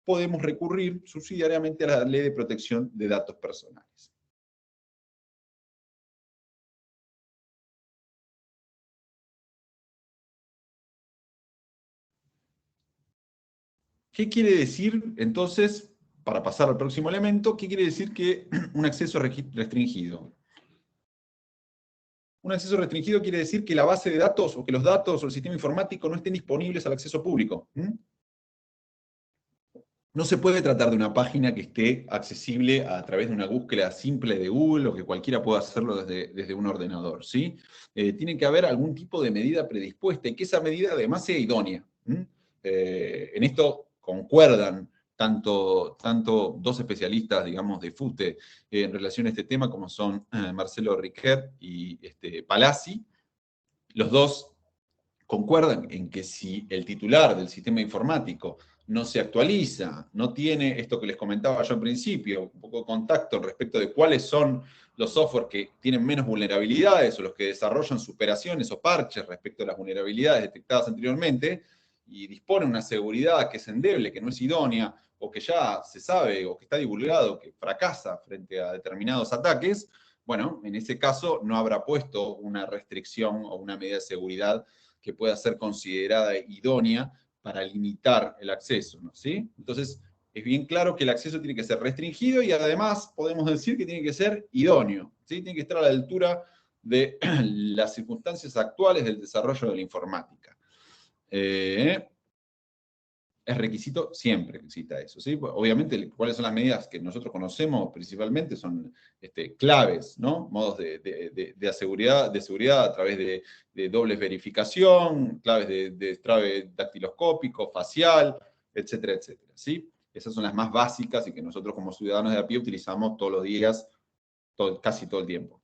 podemos recurrir subsidiariamente a la Ley de Protección de Datos Personales. ¿Qué quiere decir, entonces, para pasar al próximo elemento, qué quiere decir que un acceso restringido? Un acceso restringido quiere decir que la base de datos, o que los datos o el sistema informático no estén disponibles al acceso público. No se puede tratar de una página que esté accesible a través de una búsqueda simple de Google, o que cualquiera pueda hacerlo desde un ordenador, ¿sí? Tiene que haber algún tipo de medida predispuesta, y que esa medida además sea idónea. En esto concuerdan tanto dos especialistas, digamos, de FUTE en relación a este tema, como son Marcelo Riquet y Palazzi. Los dos concuerdan en que si el titular del sistema informático no se actualiza, no tiene esto que les comentaba yo al principio, un poco de contacto respecto de cuáles son los software que tienen menos vulnerabilidades, o los que desarrollan superaciones o parches respecto a las vulnerabilidades detectadas anteriormente, y dispone una seguridad que es endeble, que no es idónea, o que ya se sabe, o que está divulgado, que fracasa frente a determinados ataques, bueno, en ese caso no habrá puesto una restricción o una medida de seguridad que pueda ser considerada idónea para limitar el acceso, ¿no? ¿Sí? Entonces, es bien claro que el acceso tiene que ser restringido, y además podemos decir que tiene que ser idóneo, ¿sí? Tiene que estar a la altura de las circunstancias actuales del desarrollo de la informática. Es requisito, siempre exista eso, ¿sí? Obviamente, cuáles son las medidas que nosotros conocemos principalmente son claves, ¿no? Modos de seguridad a través de doble verificación, claves de trave dactiloscópico, facial, etcétera, etcétera, ¿sí? Esas son las más básicas y que nosotros como ciudadanos de a pie utilizamos todos los días, casi todo el tiempo,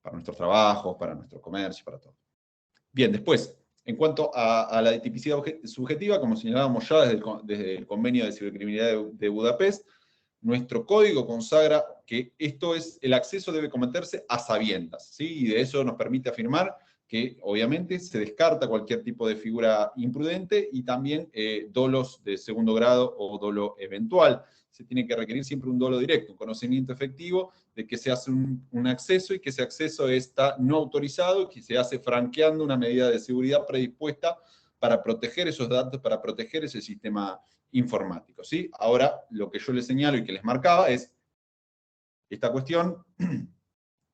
para nuestros trabajos, para nuestro comercio, para todo. Bien, después, en cuanto a la tipicidad subjetiva, como señalábamos ya desde el Convenio de Cibercriminalidad de Budapest, nuestro código consagra que el acceso debe cometerse a sabiendas, ¿sí? Y de eso nos permite afirmar que, obviamente, se descarta cualquier tipo de figura imprudente, y también dolos de segundo grado o dolo eventual. Se tiene que requerir siempre un dolo directo, un conocimiento efectivo de que se hace un acceso, y que ese acceso está no autorizado, y que se hace franqueando una medida de seguridad predispuesta para proteger esos datos, para proteger ese sistema informático, ¿sí? Ahora, lo que yo les señalo y que les marcaba es, esta cuestión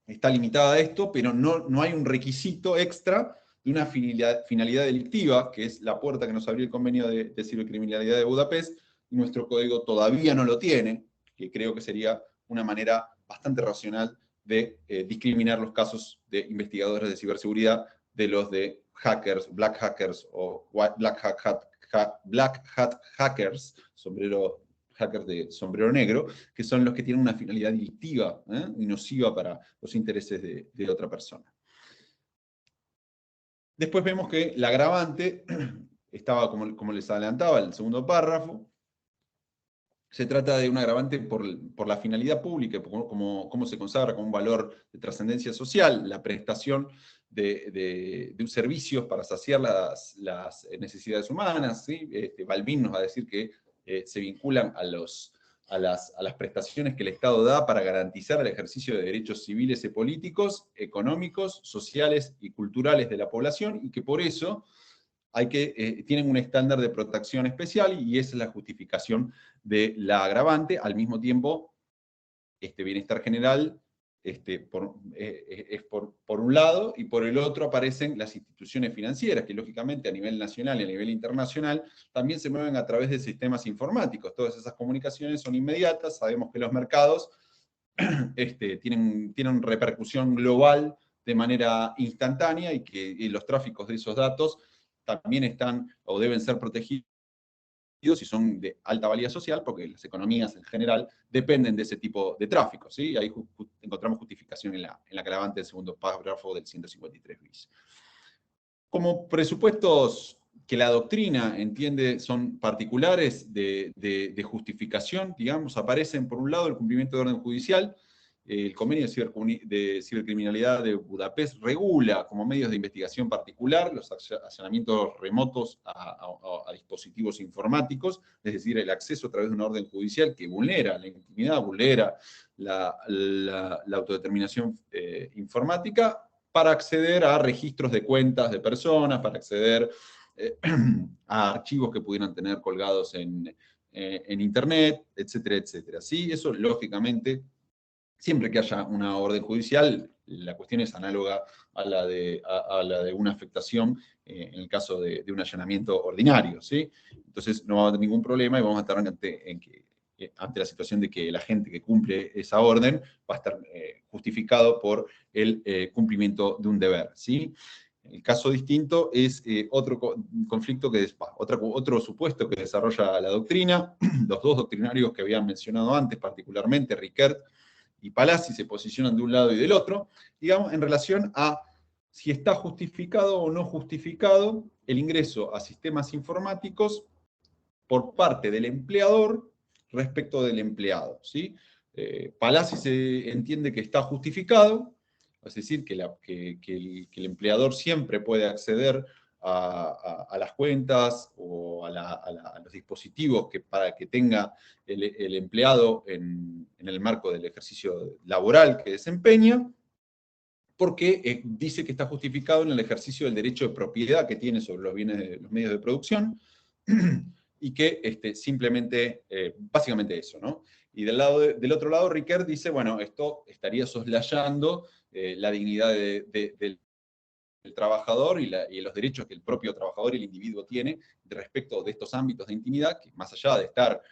está limitada a esto, pero no hay un requisito extra de una finalidad delictiva, que es la puerta que nos abrió el Convenio de Cibercriminalidad de Budapest, y nuestro código todavía no lo tiene, que creo que sería una manera bastante racional de discriminar los casos de investigadores de ciberseguridad de los de hackers, black hackers o black hat hackers, hackers de sombrero negro, que son los que tienen una finalidad delictiva y nociva para los intereses de otra persona. Después vemos que la agravante estaba, como les adelantaba, el segundo párrafo. Se trata de un agravante por la finalidad pública, como se consagra como un valor de trascendencia social, la prestación de un servicio para saciar las necesidades humanas, ¿sí? Balbín nos va a decir que se vinculan a las prestaciones que el Estado da para garantizar el ejercicio de derechos civiles y políticos, económicos, sociales y culturales de la población, y que por eso tienen un estándar de protección especial, y esa es la justificación de la agravante. Al mismo tiempo, este bienestar general es por un lado, y por el otro aparecen las instituciones financieras, que lógicamente a nivel nacional y a nivel internacional también se mueven a través de sistemas informáticos. Todas esas comunicaciones son inmediatas, sabemos que los mercados tienen repercusión global de manera instantánea, y que los tráficos de esos datos también están o deben ser protegidos y son de alta valía social, porque las economías en general dependen de ese tipo de tráfico, ¿sí? Ahí encontramos justificación en la agravante del segundo párrafo del 153 bis. Como presupuestos que la doctrina entiende son particulares de justificación, digamos, aparecen por un lado el cumplimiento de orden judicial, el convenio de cibercriminalidad de Budapest regula como medios de investigación particular los allanamientos remotos a dispositivos informáticos, es decir, el acceso a través de una orden judicial que vulnera la intimidad, vulnera la autodeterminación informática, para acceder a registros de cuentas de personas, para acceder a archivos que pudieran tener colgados en Internet, etcétera, etcétera. Sí, eso lógicamente, siempre que haya una orden judicial, la cuestión es análoga a la de una afectación en el caso de un allanamiento ordinario, ¿sí? Entonces no va a haber ningún problema y vamos a estar ante la situación de que la gente que cumple esa orden va a estar justificado por el cumplimiento de un deber, ¿sí? El caso distinto es otro conflicto otro supuesto que desarrolla la doctrina. Los dos doctrinarios que habían mencionado antes, particularmente Riquet y Palazzi, se posicionan de un lado y del otro, digamos, en relación a si está justificado o no justificado el ingreso a sistemas informáticos por parte del empleador respecto del empleado, ¿sí? Palazzi se entiende que está justificado, es decir, que el empleador siempre puede acceder a las cuentas o a los dispositivos para que tenga el empleado en el marco del ejercicio laboral que desempeña, porque dice que está justificado en el ejercicio del derecho de propiedad que tiene sobre los bienes, los medios de producción, y que simplemente, básicamente eso, ¿no? Y del otro lado, Riquet dice, bueno, esto estaría soslayando la dignidad del trabajador y los derechos que el propio trabajador y el individuo tiene respecto de estos ámbitos de intimidad, que más allá de estar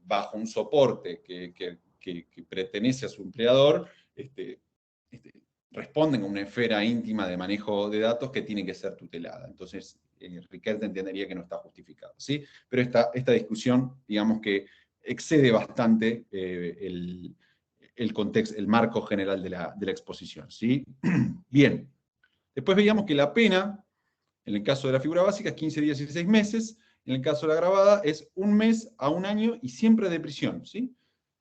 bajo un soporte que pertenece a su empleador, responden a una esfera íntima de manejo de datos que tiene que ser tutelada. Entonces, Riquet entendería que no está justificado, ¿sí? Pero esta discusión, digamos que excede bastante el contexto, el marco general de la exposición, ¿sí? Bien. Después veíamos que la pena, en el caso de la figura básica, es 15 días y 6 meses, en el caso de la agravada es 1 mes a 1 año y siempre de prisión, ¿sí?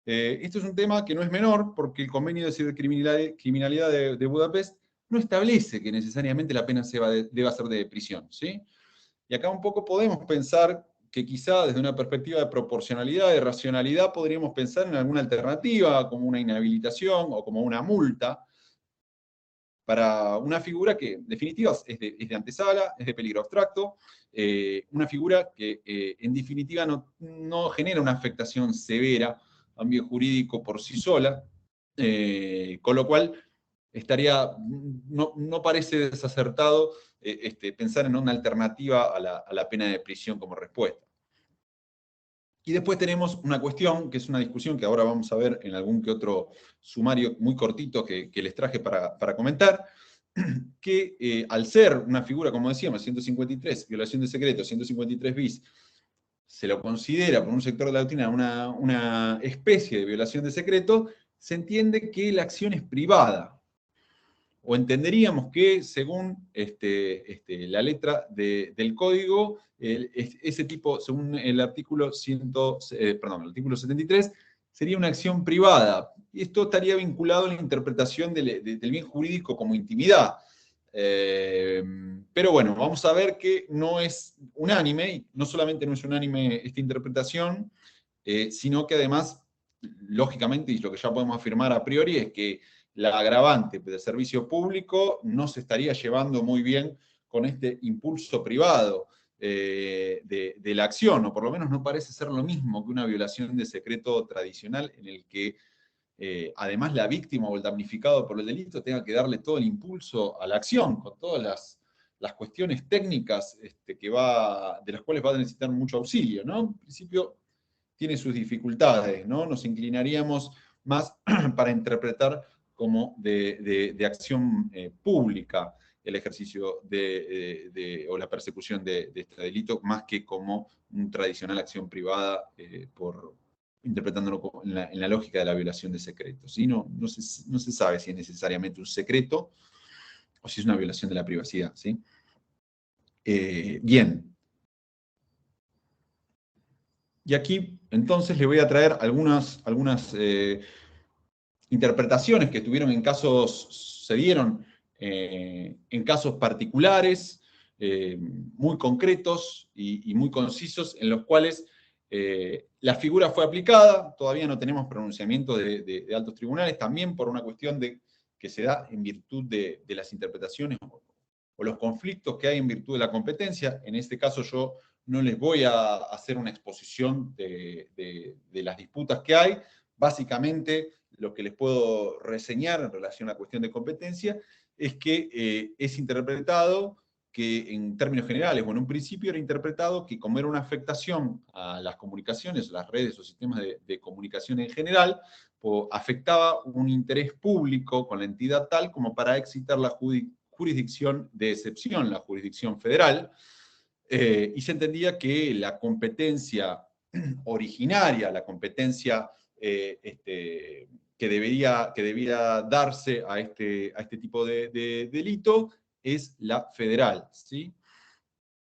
Esto es un tema que no es menor, porque el convenio de cibercriminalidad de Budapest no establece que necesariamente la pena deba ser de prisión, ¿sí? Y acá un poco podemos pensar que quizá desde una perspectiva de proporcionalidad, de racionalidad, podríamos pensar en alguna alternativa, como una inhabilitación o como una multa, para una figura que, en definitiva, es de antesala, es de peligro abstracto, una figura que, en definitiva, no genera una afectación severa a un bien jurídico por sí sola, con lo cual no parece desacertado pensar en una alternativa a la pena de prisión como respuesta. Y después tenemos una cuestión, que es una discusión que ahora vamos a ver en algún que otro sumario muy cortito que les traje para comentar, que al ser una figura, como decíamos, 153, violación de secreto, 153 bis, se lo considera por un sector de la doctrina una especie de violación de secreto, se entiende que la acción es privada. O entenderíamos que, según la letra del código, ese tipo, según el artículo, el artículo 73, sería una acción privada. Y esto estaría vinculado a la interpretación del bien jurídico como intimidad. Pero bueno, vamos a ver que no es unánime, y no solamente no es unánime esta interpretación, sino que además, lógicamente, y lo que ya podemos afirmar a priori, es que la agravante de servicio público no se estaría llevando muy bien con este impulso privado de la acción, o por lo menos no parece ser lo mismo que una violación de secreto tradicional en el que además la víctima o el damnificado por el delito tenga que darle todo el impulso a la acción, con todas las cuestiones técnicas de las cuales va a necesitar mucho auxilio, ¿no? En principio tiene sus dificultades, ¿no? Nos inclinaríamos más para interpretar como de acción pública el ejercicio o la persecución de este delito, más que como una tradicional acción privada, interpretándolo en la lógica de la violación de secretos. ¿Sí? No se sabe si es necesariamente un secreto o si es una violación de la privacidad. ¿Sí? Bien. Y aquí, entonces, le voy a traer algunas interpretaciones que tuvieron en casos, se dieron en casos particulares, muy concretos y muy concisos, en los cuales la figura fue aplicada. Todavía no tenemos pronunciamiento de altos tribunales, también por una cuestión que se da en virtud de las interpretaciones o los conflictos que hay en virtud de la competencia. En este caso yo no les voy a hacer una exposición de las disputas que hay. Básicamente, lo que les puedo reseñar en relación a la cuestión de competencia es que es interpretado que en términos generales, bueno, en un principio era interpretado que como era una afectación a las comunicaciones, las redes o sistemas de comunicación en general, afectaba un interés público con la entidad tal como para excitar la jurisdicción de excepción, la jurisdicción federal, y se entendía que la competencia originaria, la competencia que debía darse a este tipo de delito, es la federal, ¿sí?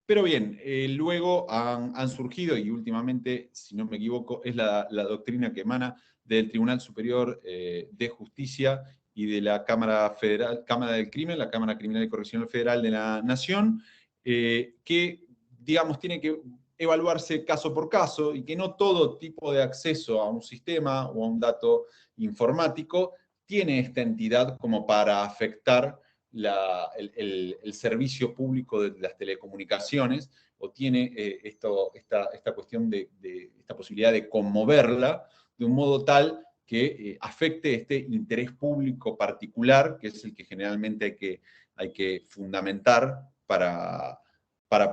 Pero bien, luego han surgido, y últimamente, si no me equivoco, es la doctrina que emana del Tribunal Superior de Justicia y de la Cámara Federal, Cámara del Crimen, la Cámara Criminal y Correccional Federal de la Nación, que, digamos, tiene que evaluarse caso por caso y que no todo tipo de acceso a un sistema o a un dato informático tiene esta entidad como para afectar el servicio público de las telecomunicaciones, o tiene esta cuestión esta posibilidad de conmoverla de un modo tal que afecte este interés público particular, que es el que generalmente hay que fundamentar para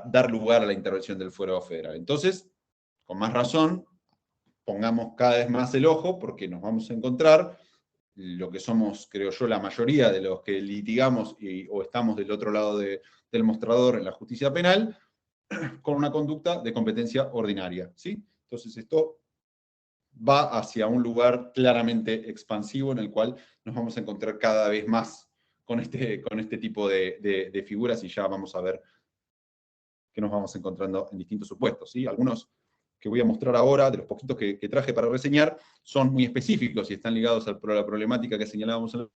dar lugar a la intervención del fuero federal. Entonces, con más razón, pongamos cada vez más el ojo, porque nos vamos a encontrar lo que somos, creo yo, la mayoría de los que litigamos o estamos del otro lado del mostrador en la justicia penal, con una conducta de competencia ordinaria, ¿sí? Entonces esto va hacia un lugar claramente expansivo en el cual nos vamos a encontrar cada vez más con este tipo de figuras, y ya vamos a ver que nos vamos encontrando en distintos supuestos, ¿sí? Algunos que voy a mostrar ahora, de los poquitos que traje para reseñar, son muy específicos y están ligados a la problemática que señalábamos al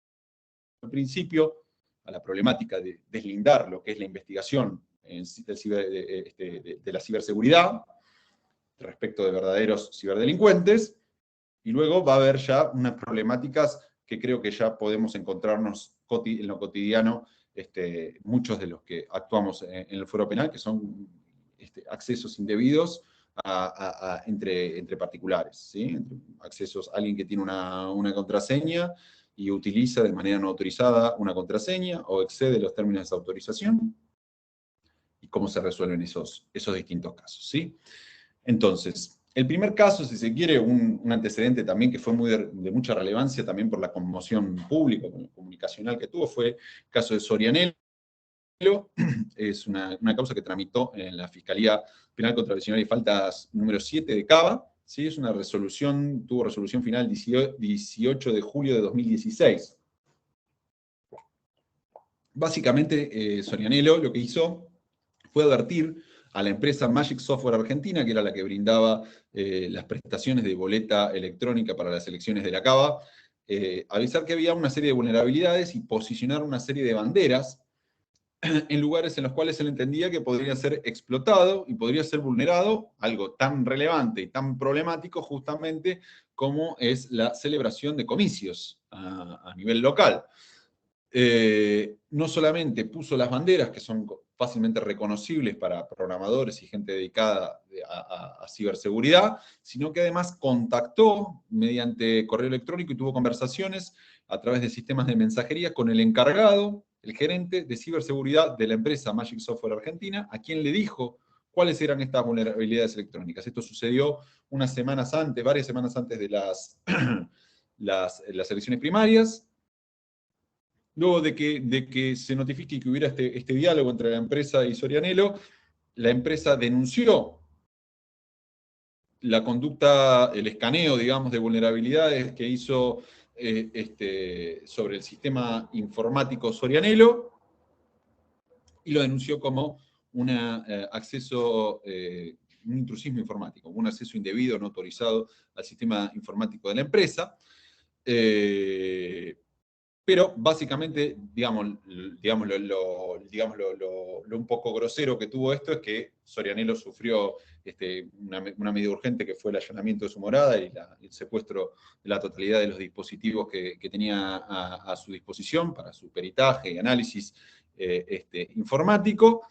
principio, a la problemática de deslindar lo que es la investigación de la ciberseguridad respecto de verdaderos ciberdelincuentes, y luego va a haber ya unas problemáticas que creo que ya podemos encontrarnos en lo cotidiano, muchos de los que actuamos en el fuero penal, que son accesos indebidos entre particulares, ¿sí? Accesos a alguien que tiene una contraseña y utiliza de manera no autorizada una contraseña o excede los términos de esa autorización, y cómo se resuelven esos distintos casos, ¿sí? Entonces, el primer caso, si se quiere, un antecedente también que fue de mucha relevancia también por la conmoción pública, comunicacional que tuvo, fue el caso de Sorianelo. Es una causa que tramitó en la Fiscalía Penal contra Lesiones y Faltas número 7 de Cava, ¿sí? Es una resolución, tuvo resolución final 18 de julio de 2016. Básicamente, Sorianelo lo que hizo fue advertir a la empresa Magic Software Argentina, que era la que brindaba las prestaciones de boleta electrónica para las elecciones de la Cava, avisar que había una serie de vulnerabilidades y posicionar una serie de banderas en lugares en los cuales él entendía que podría ser explotado y podría ser vulnerado algo tan relevante y tan problemático justamente como es la celebración de comicios a nivel local. No solamente puso las banderas, que son fácilmente reconocibles para programadores y gente dedicada a ciberseguridad, sino que además contactó mediante correo electrónico y tuvo conversaciones a través de sistemas de mensajería con el encargado, el gerente de ciberseguridad de la empresa Magic Software Argentina, a quien le dijo cuáles eran estas vulnerabilidades electrónicas. Esto sucedió varias semanas antes de las elecciones primarias. Luego de que se notifique que hubiera este diálogo entre la empresa y Sorianelo, la empresa denunció la conducta, el escaneo, digamos, de vulnerabilidades que hizo sobre el sistema informático Sorianelo, y lo denunció como un intrusismo informático, un acceso indebido, no autorizado al sistema informático de la empresa. Pero básicamente, digamos, lo un poco grosero que tuvo esto es que Sorianello sufrió una medida urgente que fue el allanamiento de su morada y el secuestro de la totalidad de los dispositivos que tenía a su disposición para su peritaje y análisis informático.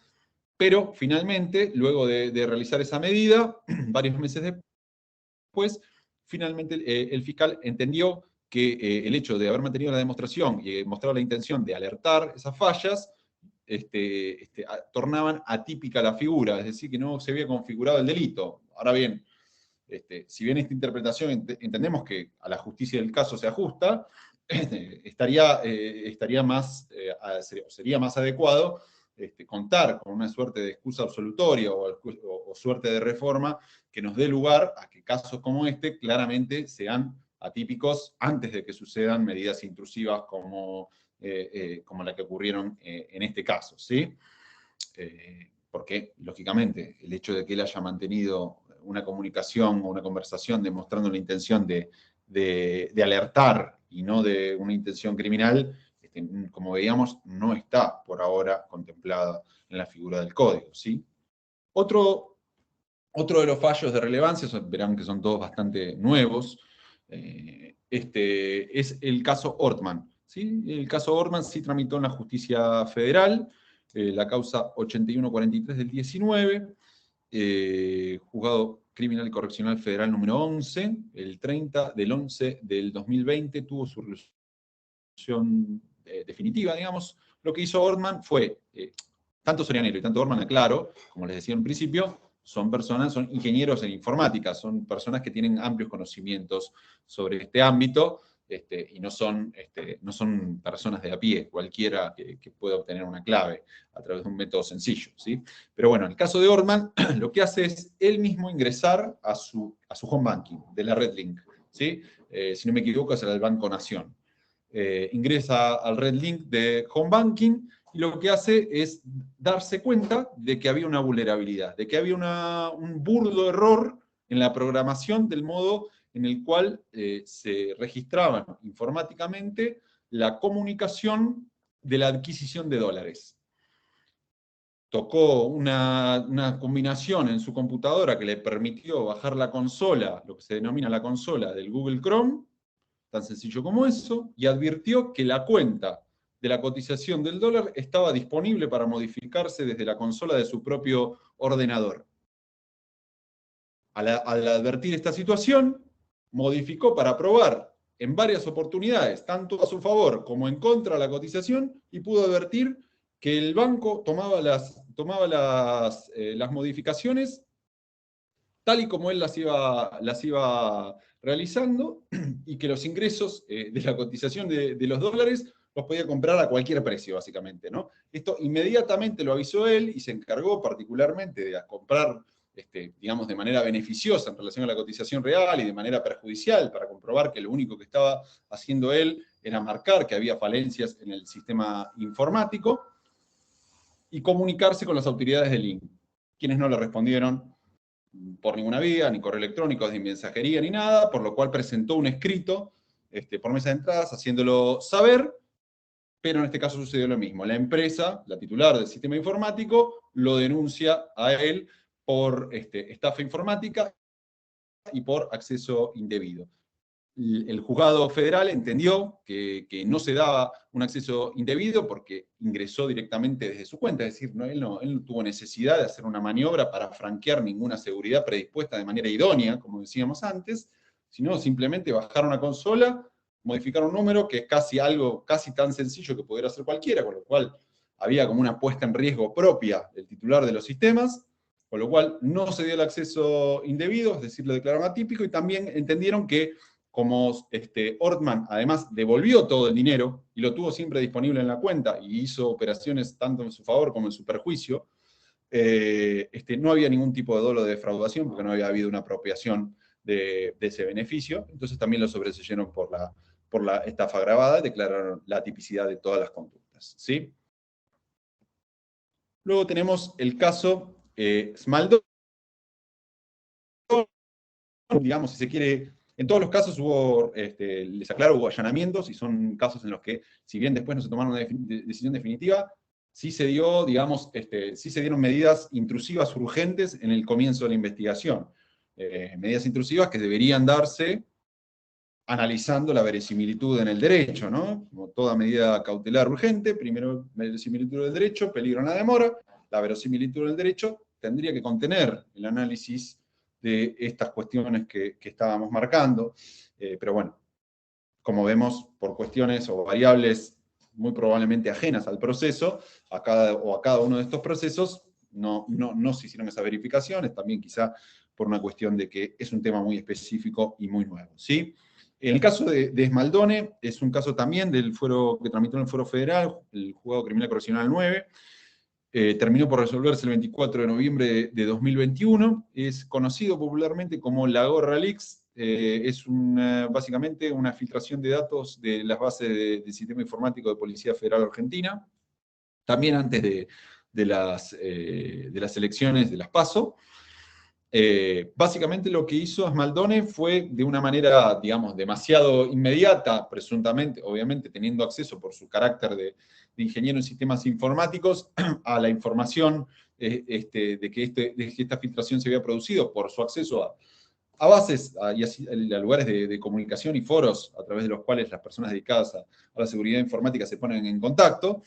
Pero finalmente, luego de realizar esa medida, varios meses después, finalmente el fiscal entendió que el hecho de haber mantenido la demostración y mostrado la intención de alertar esas fallas, tornaban atípica la figura, es decir, que no se había configurado el delito. Ahora bien, si bien esta interpretación entendemos que a la justicia del caso se ajusta, sería más adecuado contar con una suerte de excusa absolutoria o suerte de reforma que nos dé lugar a que casos como este claramente sean atípicos antes de que sucedan medidas intrusivas como la que ocurrieron en este caso, ¿sí? Porque, lógicamente, el hecho de que él haya mantenido una comunicación o una conversación demostrando la intención de alertar y no de una intención criminal, como veíamos, no está por ahora contemplada en la figura del código, ¿sí? Otro de los fallos de relevancia, verán que son todos bastante nuevos, es el caso Ortman, ¿sí? El caso Ortman sí tramitó en la justicia federal, la causa 8143 del 19, juzgado criminal y correccional federal número 11, el 30 del 11 del 2020 tuvo su resolución definitiva, digamos. Lo que hizo Ortman fue, tanto Sorianello y tanto Ortman, aclaro, como les decía en principio, son ingenieros en informática, son personas que tienen amplios conocimientos sobre este ámbito, y no son personas de a pie, cualquiera que pueda obtener una clave a través de un método sencillo, ¿sí? Pero bueno, en el caso de Ortman, lo que hace es él mismo ingresar a su home banking de la Red Link, ¿sí? Si no me equivoco, es el Banco Nación. Ingresa al Red Link de home banking y lo que hace es darse cuenta de que había una vulnerabilidad, de que había un burdo error en la programación del modo en el cual se registraban informáticamente la comunicación de la adquisición de dólares. Tocó una combinación en su computadora que le permitió bajar la consola, lo que se denomina la consola del Google Chrome, tan sencillo como eso, y advirtió que la cuenta de la cotización del dólar estaba disponible para modificarse desde la consola de su propio ordenador. Al advertir esta situación, modificó para probar en varias oportunidades, tanto a su favor como en contra de la cotización, y pudo advertir que el banco tomaba las modificaciones tal y como él las iba realizando, y que los ingresos de la cotización de los dólares los podía comprar a cualquier precio, básicamente, ¿no? Esto inmediatamente lo avisó él y se encargó particularmente de comprar, digamos, de manera beneficiosa en relación a la cotización real y de manera perjudicial para comprobar que lo único que estaba haciendo él era marcar que había falencias en el sistema informático y comunicarse con las autoridades del INC, quienes no le respondieron por ninguna vía, ni correo electrónico, ni mensajería, ni nada, por lo cual presentó un escrito por mesa de entradas haciéndolo saber, pero en este caso sucedió lo mismo. La empresa, la titular del sistema informático, lo denuncia a él por estafa informática y por acceso indebido. El juzgado federal entendió que no se daba un acceso indebido porque ingresó directamente desde su cuenta, es decir, él no tuvo necesidad de hacer una maniobra para franquear ninguna seguridad predispuesta de manera idónea, como decíamos antes, sino simplemente bajar una consola, modificar un número, que es casi tan sencillo que pudiera hacer cualquiera, con lo cual había como una puesta en riesgo propia del titular de los sistemas, con lo cual no se dio el acceso indebido, es decir, lo declararon atípico, y también entendieron que como Ortman además devolvió todo el dinero y lo tuvo siempre disponible en la cuenta y hizo operaciones tanto en su favor como en su perjuicio, no había ningún tipo de dolo de defraudación porque no había habido una apropiación de ese beneficio. Entonces también lo sobreseyeron por la estafa agravada y declararon la tipicidad de todas las conductas, ¿sí? Luego tenemos el caso Smaldon, digamos, si se quiere, En todos los casos hubo, les aclaro, hubo allanamientos, y son casos en los que, si bien después no se tomaron una decisión definitiva, sí se dio, digamos, sí se dieron medidas intrusivas urgentes en el comienzo de la investigación. Medidas intrusivas que deberían darse analizando la verosimilitud en el derecho, ¿no? Como toda medida cautelar urgente, primero verosimilitud del derecho, peligro en la demora, la verosimilitud del derecho tendría que contener el análisis de estas cuestiones que estábamos marcando, pero bueno, como vemos, por cuestiones o variables muy probablemente ajenas al proceso, a cada uno de estos procesos, no se hicieron esas verificaciones, también quizá por una cuestión de que es un tema muy específico y muy nuevo, ¿sí? En el caso de Esmaldone, es un caso también del fuero que tramitó en el Fuero Federal, el Juzgado Criminal Correccional 9, terminó por resolverse el 24 de noviembre de 2021, es conocido popularmente como la Gorra Leaks, es básicamente una filtración de datos de las bases del Sistema Informático de Policía Federal Argentina, también antes de las elecciones de las PASO. Básicamente lo que hizo Esmaldone fue de una manera, digamos, demasiado inmediata, presuntamente, obviamente teniendo acceso por su carácter de ingeniero en sistemas informáticos, a la información de que esta filtración se había producido por su acceso a bases y a lugares de comunicación y foros a través de los cuales las personas dedicadas a la seguridad informática se ponen en contacto,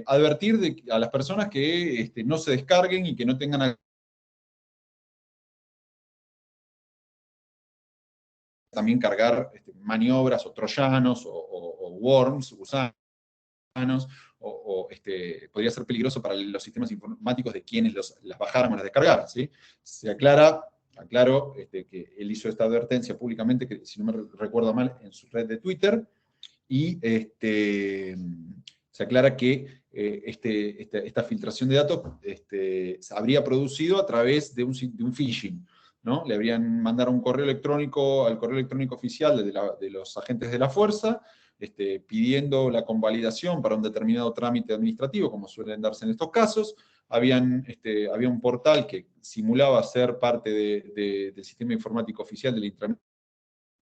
advertir a las personas que no se descarguen y que no tengan también cargar maniobras o troyanos o worms, gusanos, podría ser peligroso para los sistemas informáticos de quienes las bajaran o las descargaran, ¿sí? Se aclaro que él hizo esta advertencia públicamente, que si no me recuerdo mal, en su red de Twitter, y se aclara que esta filtración de datos se habría producido a través de un phishing, ¿no? Le habrían mandado un correo electrónico al correo electrónico oficial de los agentes de la fuerza, pidiendo la convalidación para un determinado trámite administrativo, como suelen darse en estos casos. Había un portal que simulaba ser parte del sistema informático oficial del intranet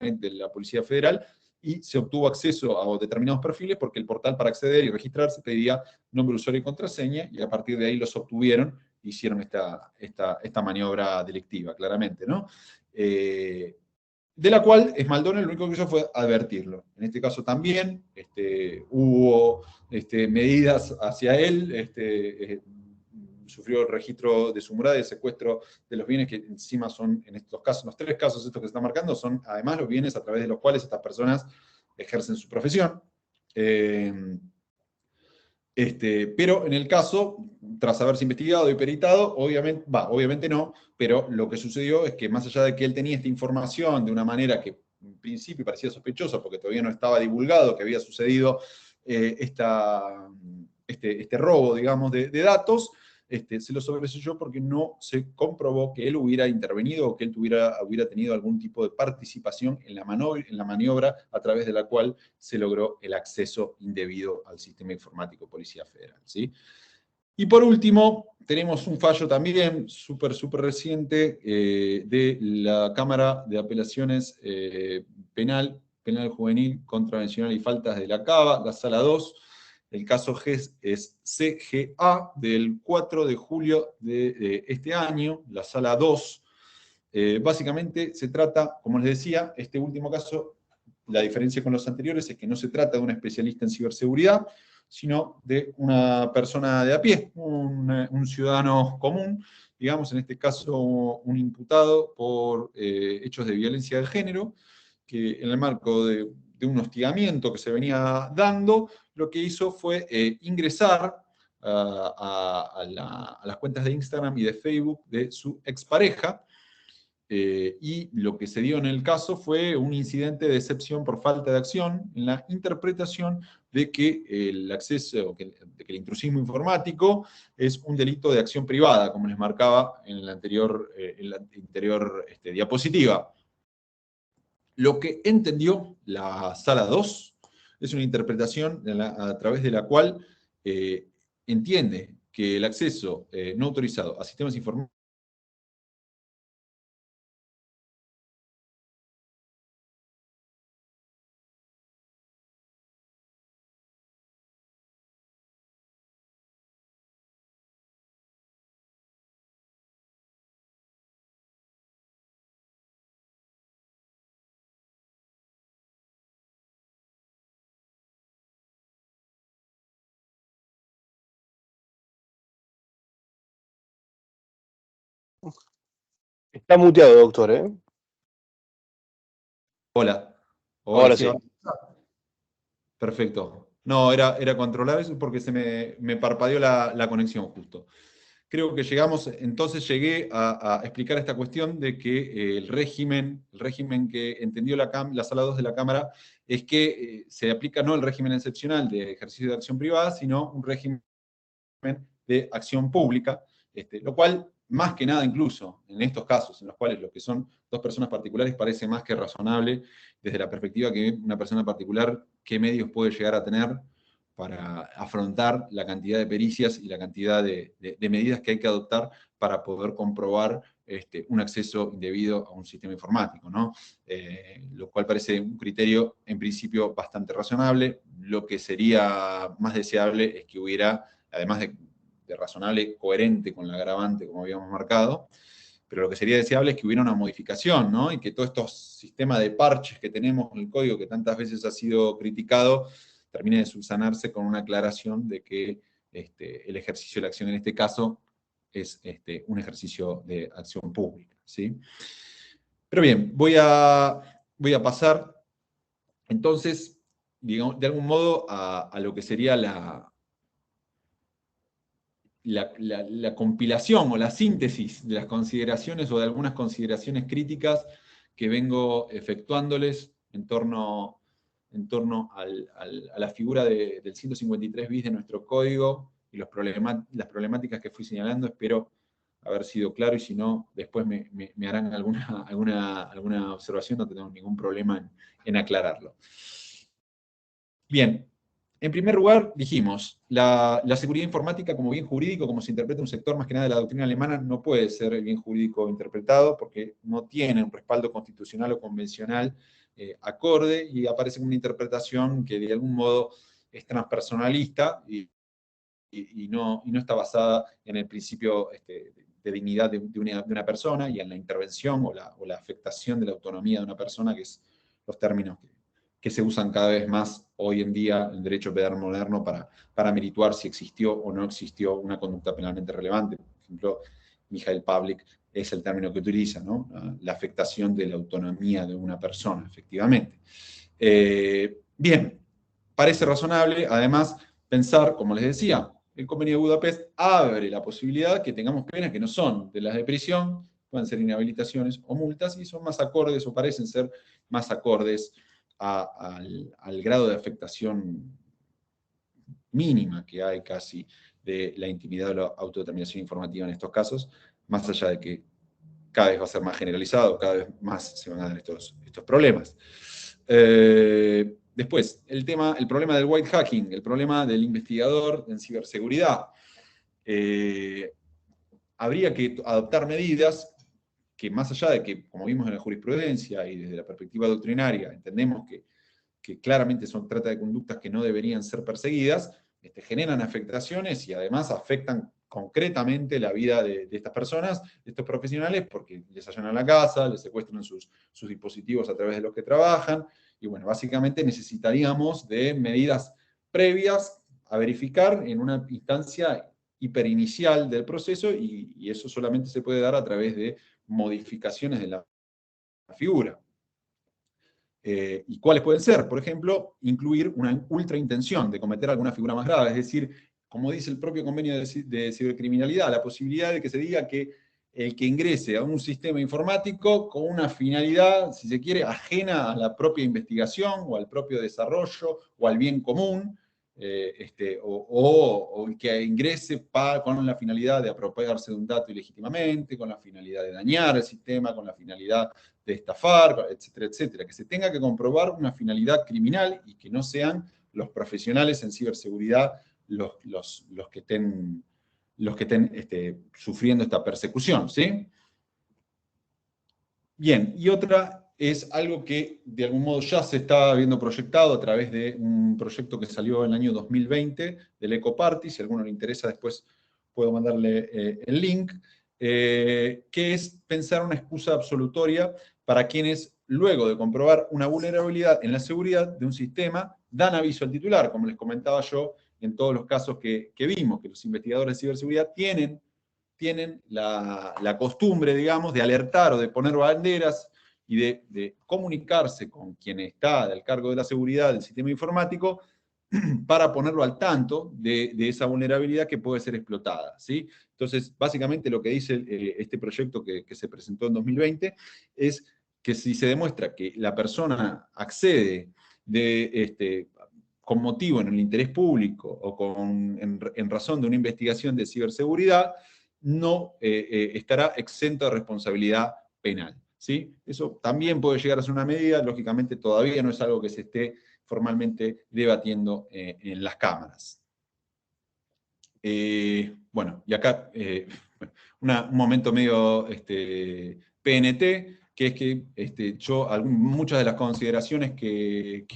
de la Policía Federal, y se obtuvo acceso a determinados perfiles porque el portal, para acceder y registrarse, pedía nombre, usuario y contraseña, y a partir de ahí los obtuvieron, hicieron esta maniobra delictiva, claramente, ¿no? De la cual Esmaldone lo único que hizo fue advertirlo. En este caso también hubo medidas hacia él, sufrió el registro de su morada y el secuestro de los bienes, que encima son, en estos casos, los 3 casos estos que se están marcando, son además los bienes a través de los cuales estas personas ejercen su profesión. Pero en el caso, tras haberse investigado y peritado, obviamente no, pero lo que sucedió es que más allá de que él tenía esta información de una manera que en principio parecía sospechosa, porque todavía no estaba divulgado que había sucedido este robo, digamos, de datos, se lo sobreseyó porque no se comprobó que él hubiera intervenido o que él hubiera tenido algún tipo de participación en la maniobra a través de la cual se logró el acceso indebido al sistema informático Policía Federal, ¿sí? Y por último, tenemos un fallo también súper reciente de la Cámara de Apelaciones Penal Juvenil, Contravencional y Faltas de la CABA, la Sala 2. El caso es CGA del 4 de julio de este año, la Sala 2. Básicamente se trata, como les decía, este último caso, la diferencia con los anteriores es que no se trata de un especialista en ciberseguridad, sino de una persona de a pie, un ciudadano común, digamos, en este caso un imputado por hechos de violencia de género, que en el marco de un hostigamiento que se venía dando, lo que hizo fue ingresar a las cuentas de Instagram y de Facebook de su expareja, y lo que se dio en el caso fue un incidente de excepción por falta de acción en la interpretación de que el acceso, de que el intrusismo informático es un delito de acción privada, como les marcaba en la anterior diapositiva. Lo que entendió la Sala 2 es una interpretación a través de la cual entiende que el acceso no autorizado a sistemas informáticos Está muteado, doctor, ¿eh? Hola. Ahora sí. Perfecto. No, era controlar eso porque se me parpadeó la conexión justo. Creo que entonces llegué a explicar esta cuestión de que el régimen que entendió la Sala 2 de la Cámara es que se aplica no el régimen excepcional de ejercicio de acción privada, sino un régimen de acción pública, lo cual, más que nada incluso, en estos casos, en los cuales lo que son dos personas particulares parece más que razonable, desde la perspectiva que una persona particular, qué medios puede llegar a tener para afrontar la cantidad de pericias y la cantidad de medidas que hay que adoptar para poder comprobar un acceso indebido a un sistema informático, ¿no? Lo cual parece un criterio, en principio, bastante razonable. Lo que sería más deseable es que hubiera, además de razonable, coherente con la agravante, como habíamos marcado, pero lo que sería deseable es que hubiera una modificación, ¿no? Y que todos estos sistemas de parches que tenemos en el código, que tantas veces ha sido criticado, termine de subsanarse con una aclaración de que el ejercicio de la acción en este caso es un ejercicio de acción pública, ¿sí? Pero bien, voy a pasar entonces, digamos, de algún modo a lo que sería la compilación o la síntesis de las consideraciones o de algunas consideraciones críticas que vengo efectuándoles en torno a la figura del 153 bis de nuestro código y las problemáticas que fui señalando. Espero haber sido claro, y si no, después me harán alguna observación, no tengo ningún problema en aclararlo. Bien, en primer lugar, dijimos, la seguridad informática como bien jurídico, como se interpreta un sector más que nada de la doctrina alemana, no puede ser bien jurídico interpretado porque no tiene un respaldo constitucional o convencional acorde, y aparece como una interpretación que de algún modo es transpersonalista y no está basada en el principio de dignidad de una persona y en la intervención o la afectación de la autonomía de una persona, que es los términos que se usan cada vez más hoy en día en derecho penal moderno para merituar si existió o no existió una conducta penalmente relevante. Por ejemplo, Michael Pavlik es el término que utiliza, ¿no? La afectación de la autonomía de una persona, efectivamente. Bien, parece razonable, además, pensar, como les decía, el Convenio de Budapest abre la posibilidad que tengamos penas que no son de las de prisión, pueden ser inhabilitaciones o multas, y son más acordes o parecen ser más acordes al grado de afectación mínima que hay casi de la intimidad o la autodeterminación informativa en estos casos, más allá de que cada vez va a ser más generalizado, cada vez más se van a dar estos problemas. Después, el problema del white hacking, el problema del investigador en ciberseguridad. Habría que adoptar medidas que, más allá de que, como vimos en la jurisprudencia y desde la perspectiva doctrinaria, entendemos que claramente trata de conductas que no deberían ser perseguidas, generan afectaciones y además afectan concretamente la vida de estas personas, de estos profesionales, porque les allanan la casa, les secuestran sus dispositivos a través de los que trabajan, y bueno, básicamente necesitaríamos de medidas previas a verificar en una instancia hiperinicial del proceso, y eso solamente se puede dar a través de modificaciones de la figura. ¿Y cuáles pueden ser? Por ejemplo, incluir una ultraintención de cometer alguna figura más grave, es decir, como dice el propio convenio de cibercriminalidad, la posibilidad de que se diga que el que ingrese a un sistema informático con una finalidad, si se quiere, ajena a la propia investigación o al propio desarrollo o al bien común, o el que ingrese con la finalidad de apropiarse de un dato ilegítimamente, con la finalidad de dañar el sistema, con la finalidad de estafar, etcétera, etcétera. Que se tenga que comprobar una finalidad criminal y que no sean los profesionales en ciberseguridad los que estén sufriendo esta persecución, ¿sí? Bien, y otra es algo que de algún modo ya se está viendo proyectado a través de un proyecto que salió en el año 2020 del Ecoparty. Si a alguno le interesa, después puedo mandarle el link, que es pensar una excusa absolutoria para quienes, luego de comprobar una vulnerabilidad en la seguridad de un sistema, dan aviso al titular. Como les comentaba yo, en todos los casos que vimos, que los investigadores de ciberseguridad tienen tienen la costumbre, digamos, de alertar o de poner banderas y de comunicarse con quien está al cargo de la seguridad del sistema informático para ponerlo al tanto de esa vulnerabilidad que puede ser explotada, ¿sí? Entonces, básicamente lo que dice este proyecto que se presentó en 2020 es que si se demuestra que la persona accede con motivo en el interés público o en razón de una investigación de ciberseguridad, no estará exento de responsabilidad penal, ¿sí? Eso también puede llegar a ser una medida, lógicamente todavía no es algo que se esté formalmente debatiendo en las cámaras. Bueno, y acá un momento medio PNT, que es que yo muchas de las consideraciones que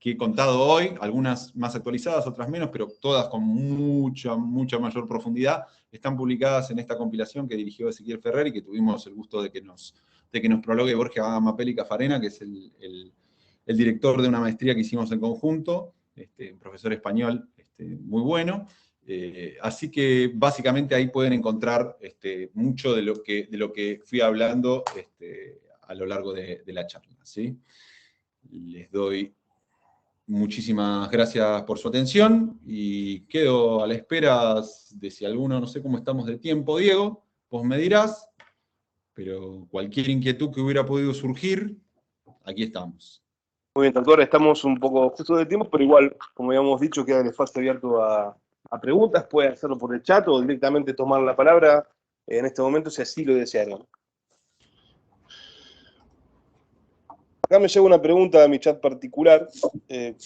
he contado hoy, algunas más actualizadas, otras menos, pero todas con mucha mayor profundidad, están publicadas en esta compilación que dirigió Ezequiel Ferrer y que tuvimos el gusto de que nos prologue Borja Mapelli Cafarena, que es el director de una maestría que hicimos en conjunto, un profesor español muy bueno. Así que básicamente ahí pueden encontrar mucho de lo que fui hablando a lo largo de la charla, ¿sí? Les doy muchísimas gracias por su atención y quedo a la espera de si alguno, no sé cómo estamos de tiempo, Diego, vos me dirás, pero cualquier inquietud que hubiera podido surgir, aquí estamos. Muy bien, doctor, estamos un poco justo de tiempo, pero igual, como habíamos dicho, queda el espacio abierto a preguntas. Pueden hacerlo por el chat o directamente tomar la palabra en este momento, si así lo desearan. Acá me llega una pregunta a mi chat particular,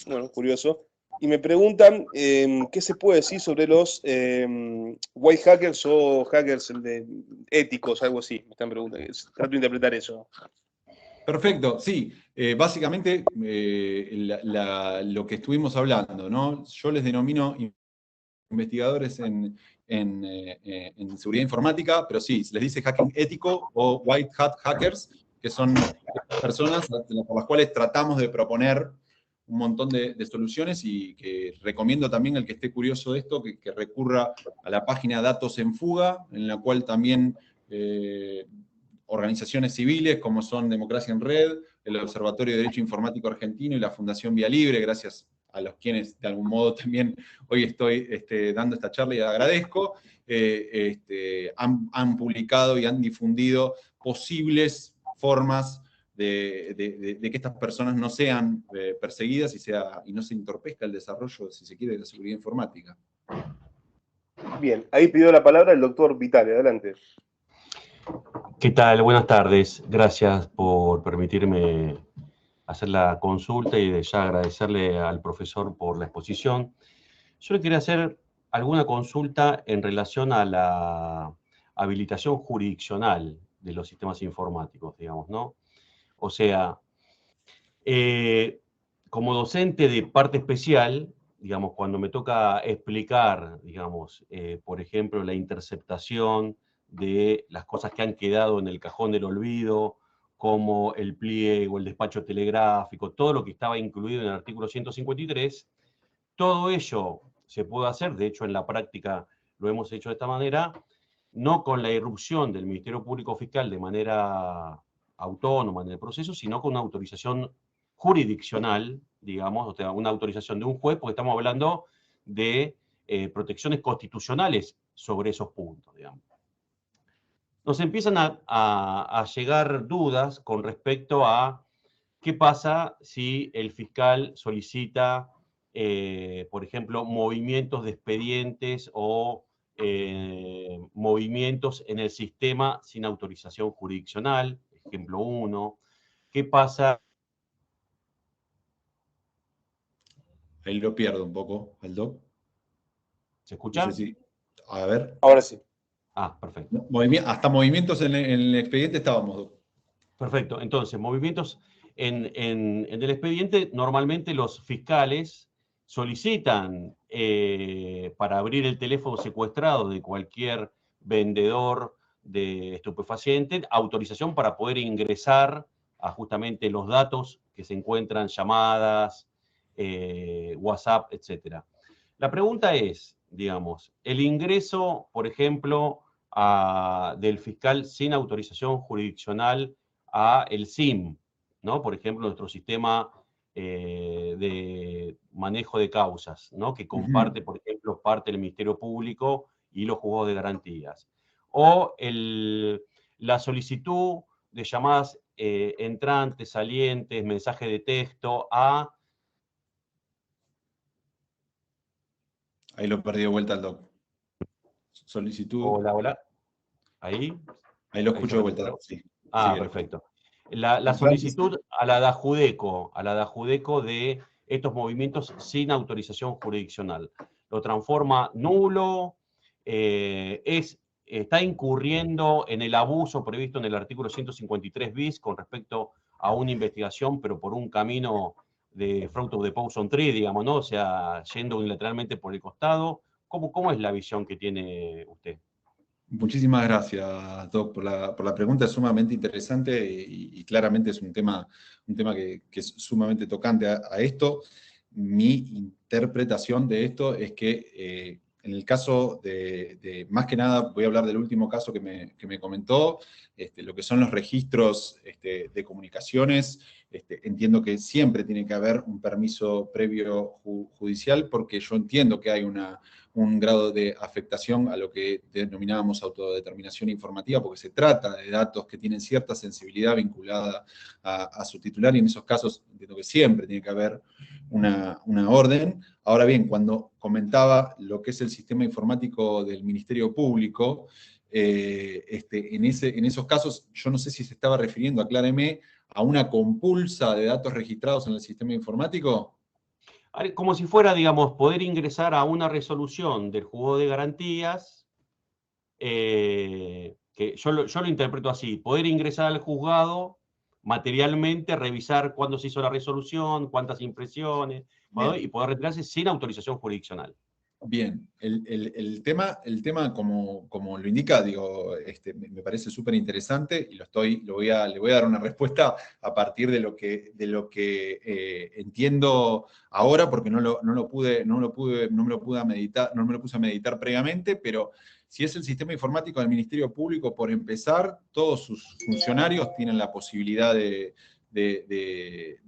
bueno, curioso, y me preguntan qué se puede decir sobre los white hackers o hackers éticos, algo así. Me están preguntando, trato de interpretar eso. Perfecto, sí. Básicamente lo que estuvimos hablando, ¿no? Yo les denomino investigadores en seguridad informática, pero sí, se les dice hacking ético o white hat hackers, que son personas por las cuales tratamos de proponer un montón de soluciones y que recomiendo también al que esté curioso de esto que recurra a la página Datos en Fuga, en la cual también organizaciones civiles como son Democracia en Red, el Observatorio de Derecho Informático Argentino y la Fundación Vía Libre, gracias a los quienes de algún modo también hoy estoy dando esta charla y agradezco, han publicado y han difundido posibles formas de que estas personas no sean perseguidas y no se entorpezca el desarrollo, si se quiere, de la seguridad informática. Bien, ahí pidió la palabra el doctor Vitale, adelante. ¿Qué tal? Buenas tardes. Gracias por permitirme hacer la consulta y de ya agradecerle al profesor por la exposición. Yo le quería hacer alguna consulta en relación a la habilitación jurisdiccional de los sistemas informáticos, digamos, ¿no? O sea, como docente de parte especial, digamos, cuando me toca explicar, digamos, por ejemplo, la interceptación de las cosas que han quedado en el cajón del olvido, como el pliego, el despacho telegráfico, todo lo que estaba incluido en el artículo 153, todo ello se puede hacer, de hecho en la práctica lo hemos hecho de esta manera, no con la irrupción del Ministerio Público Fiscal de manera autónoma en el proceso, sino con una autorización jurisdiccional, digamos, o sea, una autorización de un juez, porque estamos hablando de protecciones constitucionales sobre esos puntos, digamos. Nos empiezan a llegar dudas con respecto a qué pasa si el fiscal solicita, por ejemplo, movimientos de expedientes o movimientos en el sistema sin autorización jurisdiccional, ejemplo 1. ¿Qué pasa? Ahí lo pierdo un poco, al doc. ¿Se escucha? No sé si, a ver. Ahora sí. Ah, perfecto. Hasta movimientos en el expediente estábamos, doc. Perfecto. Entonces, movimientos en el expediente, normalmente los fiscales solicitan para abrir el teléfono secuestrado de cualquier vendedor de estupefaciente, autorización para poder ingresar a justamente los datos que se encuentran, llamadas, WhatsApp, etc. La pregunta es, digamos, el ingreso, por ejemplo, del fiscal sin autorización jurisdiccional a el SIM, ¿no? Por ejemplo, nuestro sistema de manejo de causas, ¿no? Que comparte, por ejemplo, parte del Ministerio Público y los juzgados de garantías. O la solicitud de llamadas entrantes, salientes, mensaje de texto a... Ahí lo perdí de vuelta al doc. Solicitud. Hola, hola. Ahí. Ahí lo Ahí escucho se de vuelta, recuperó. doc. Sí. Ah, Sí, perfecto. La solicitud a la DAJUDECO de estos movimientos sin autorización jurisdiccional. Lo transforma nulo, está incurriendo en el abuso previsto en el artículo 153 bis con respecto a una investigación, pero por un camino de fruit of the poison tree, digamos, ¿no? O sea, yendo unilateralmente por el costado. ¿Cómo es la visión que tiene usted? Muchísimas gracias, Doc, por la pregunta. Es sumamente interesante y claramente es un tema que es sumamente tocante a esto. Mi interpretación de esto es que en el caso más que nada, voy a hablar del último caso que me comentó, lo que son los registros de comunicaciones. Entiendo que siempre tiene que haber un permiso previo judicial, porque yo entiendo que hay un grado de afectación a lo que denominábamos autodeterminación informativa, porque se trata de datos que tienen cierta sensibilidad vinculada a su titular, y en esos casos entiendo que siempre tiene que haber una orden. Ahora bien, cuando comentaba lo que es el sistema informático del Ministerio Público, en esos casos, yo no sé si se estaba refiriendo, acláreme, a una compulsa de datos registrados en el sistema informático. Como si fuera, digamos, poder ingresar a una resolución del juzgado de garantías, que yo lo interpreto así, poder ingresar al juzgado materialmente, revisar cuándo se hizo la resolución, cuántas impresiones, y poder retirarse sin autorización jurisdiccional. Bien, el tema como lo indica, digo, me parece súper interesante y le voy a dar una respuesta a partir de lo que entiendo ahora, porque no me lo puse a meditar previamente, pero si es el sistema informático del Ministerio Público, por empezar, todos sus funcionarios tienen la posibilidad de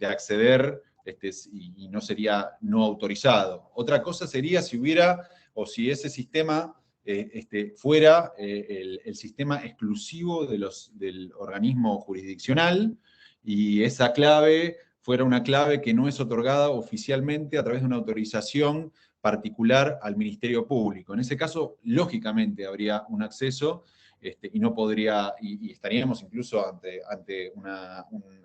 acceder, y no sería no autorizado. Otra cosa sería si hubiera, o si ese sistema fuera el sistema exclusivo del organismo jurisdiccional, y esa clave fuera una clave que no es otorgada oficialmente a través de una autorización particular al Ministerio Público. En ese caso, lógicamente, habría un acceso, y no podría, y estaríamos incluso ante un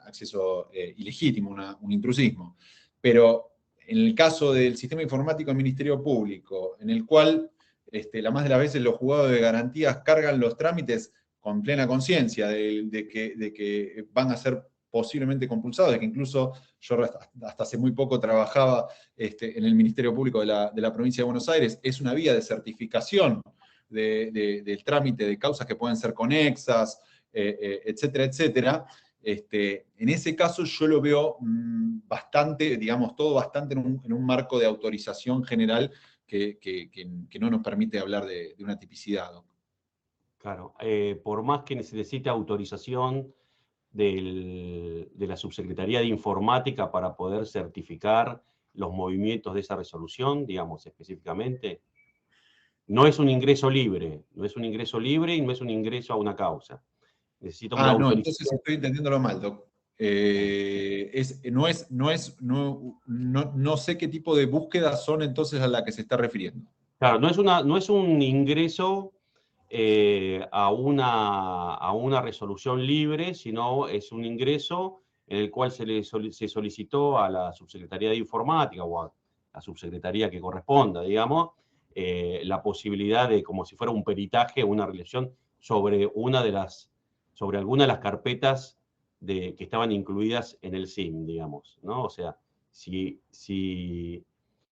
acceso ilegítimo, un intrusismo. Pero en el caso del sistema informático del Ministerio Público, en el cual la más de las veces los juzgados de garantías cargan los trámites con plena conciencia de que van a ser posiblemente compulsados, de que incluso yo hasta hace muy poco trabajaba en el Ministerio Público de la provincia de Buenos Aires, es una vía de certificación del trámite de causas que pueden ser conexas, etcétera, etcétera. En ese caso yo lo veo bastante, digamos, todo bastante en un marco de autorización general que no nos permite hablar de una tipicidad, ¿no? Claro, por más que se necesite autorización de la Subsecretaría de Informática para poder certificar los movimientos de esa resolución, digamos específicamente, no es un ingreso libre, no es un ingreso libre y no es un ingreso a una causa. Necesita una No, entonces autorización. estoy entendiéndolo mal, Doc. No sé qué tipo de búsquedas son entonces a la que se está refiriendo. Claro, no es un ingreso a una resolución libre, sino es un ingreso en el cual se solicitó a la Subsecretaría de Informática o a la subsecretaría que corresponda, digamos, la posibilidad de, como si fuera un peritaje, una revisión sobre alguna de las carpetas que estaban incluidas en el SIM, digamos, ¿no? O sea,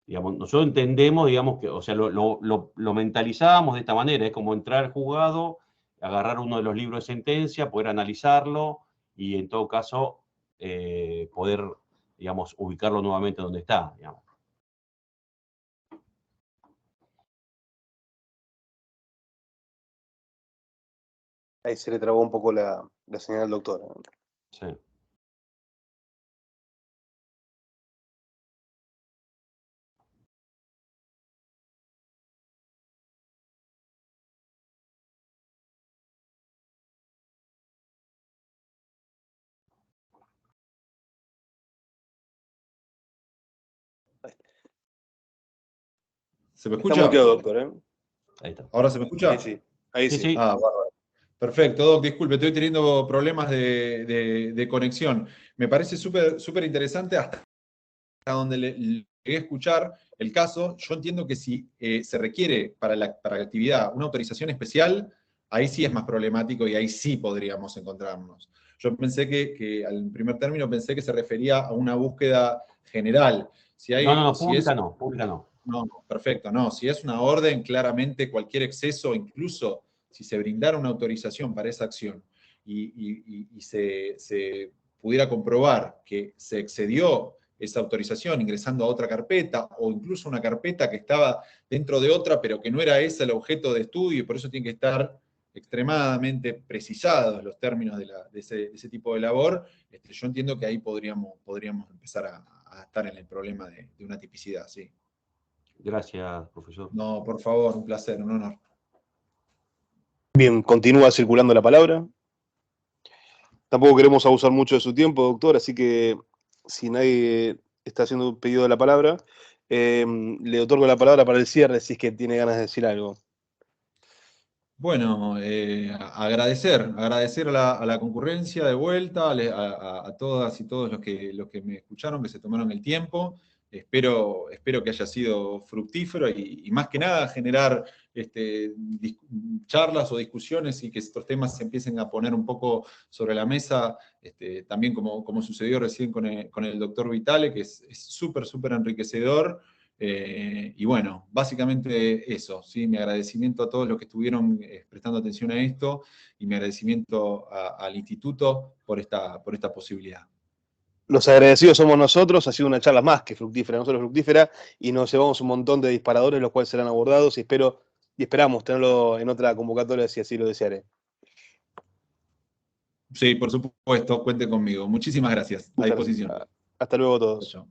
digamos, nosotros entendemos, digamos, que, o sea, lo mentalizamos de esta manera, es como entrar al juzgado, agarrar uno de los libros de sentencia, poder analizarlo y en todo caso poder, digamos, ubicarlo nuevamente donde está, digamos. Ahí se le trabó un poco la señal al doctor. Sí. ¿Se me Está escucha? muteado, doctor, ¿eh? Ahí está. ¿Ahora se me escucha? Ahí sí. Ahí Sí, sí. sí. Ah, bárbaro. Perfecto, Doc, disculpe, estoy teniendo problemas de conexión. Me parece súper interesante hasta donde llegué a escuchar el caso. Yo entiendo que si se requiere para la actividad una autorización especial, ahí sí es más problemático y ahí sí podríamos encontrarnos. Yo pensé que al primer término pensé que se refería a una búsqueda general. No, Si es, pública no. no, perfecto, no. Si es una orden, claramente cualquier exceso, incluso si se brindara una autorización para esa acción y se pudiera comprobar que se excedió esa autorización ingresando a otra carpeta o incluso una carpeta que estaba dentro de otra, pero que no era ese el objeto de estudio y por eso tiene que estar extremadamente precisados los términos de ese tipo de labor, yo entiendo que ahí podríamos empezar a estar en el problema de una tipicidad, sí. Gracias, profesor. No, por favor, un placer, un honor. Bien, continúa circulando la palabra. Tampoco queremos abusar mucho de su tiempo, doctor, así que si nadie está haciendo un pedido de la palabra, le otorgo la palabra para el cierre si es que tiene ganas de decir algo. Bueno, agradecer a la concurrencia de vuelta, a todas y todos los que me escucharon, que se tomaron el tiempo. Espero que haya sido fructífero y más que nada generar charlas o discusiones y que estos temas se empiecen a poner un poco sobre la mesa, también como sucedió recién con el doctor Vitale, que es súper enriquecedor. Y bueno, básicamente eso, ¿sí? Mi agradecimiento a todos los que estuvieron prestando atención a esto y mi agradecimiento al instituto por esta posibilidad. Los agradecidos somos nosotros, ha sido una charla más que fructífera, no solo fructífera, y nos llevamos un montón de disparadores, los cuales serán abordados, y esperamos tenerlo en otra convocatoria si así lo desearé. Sí, por supuesto, cuente conmigo. Muchísimas gracias. A disposición. Hasta luego a todos. Chao.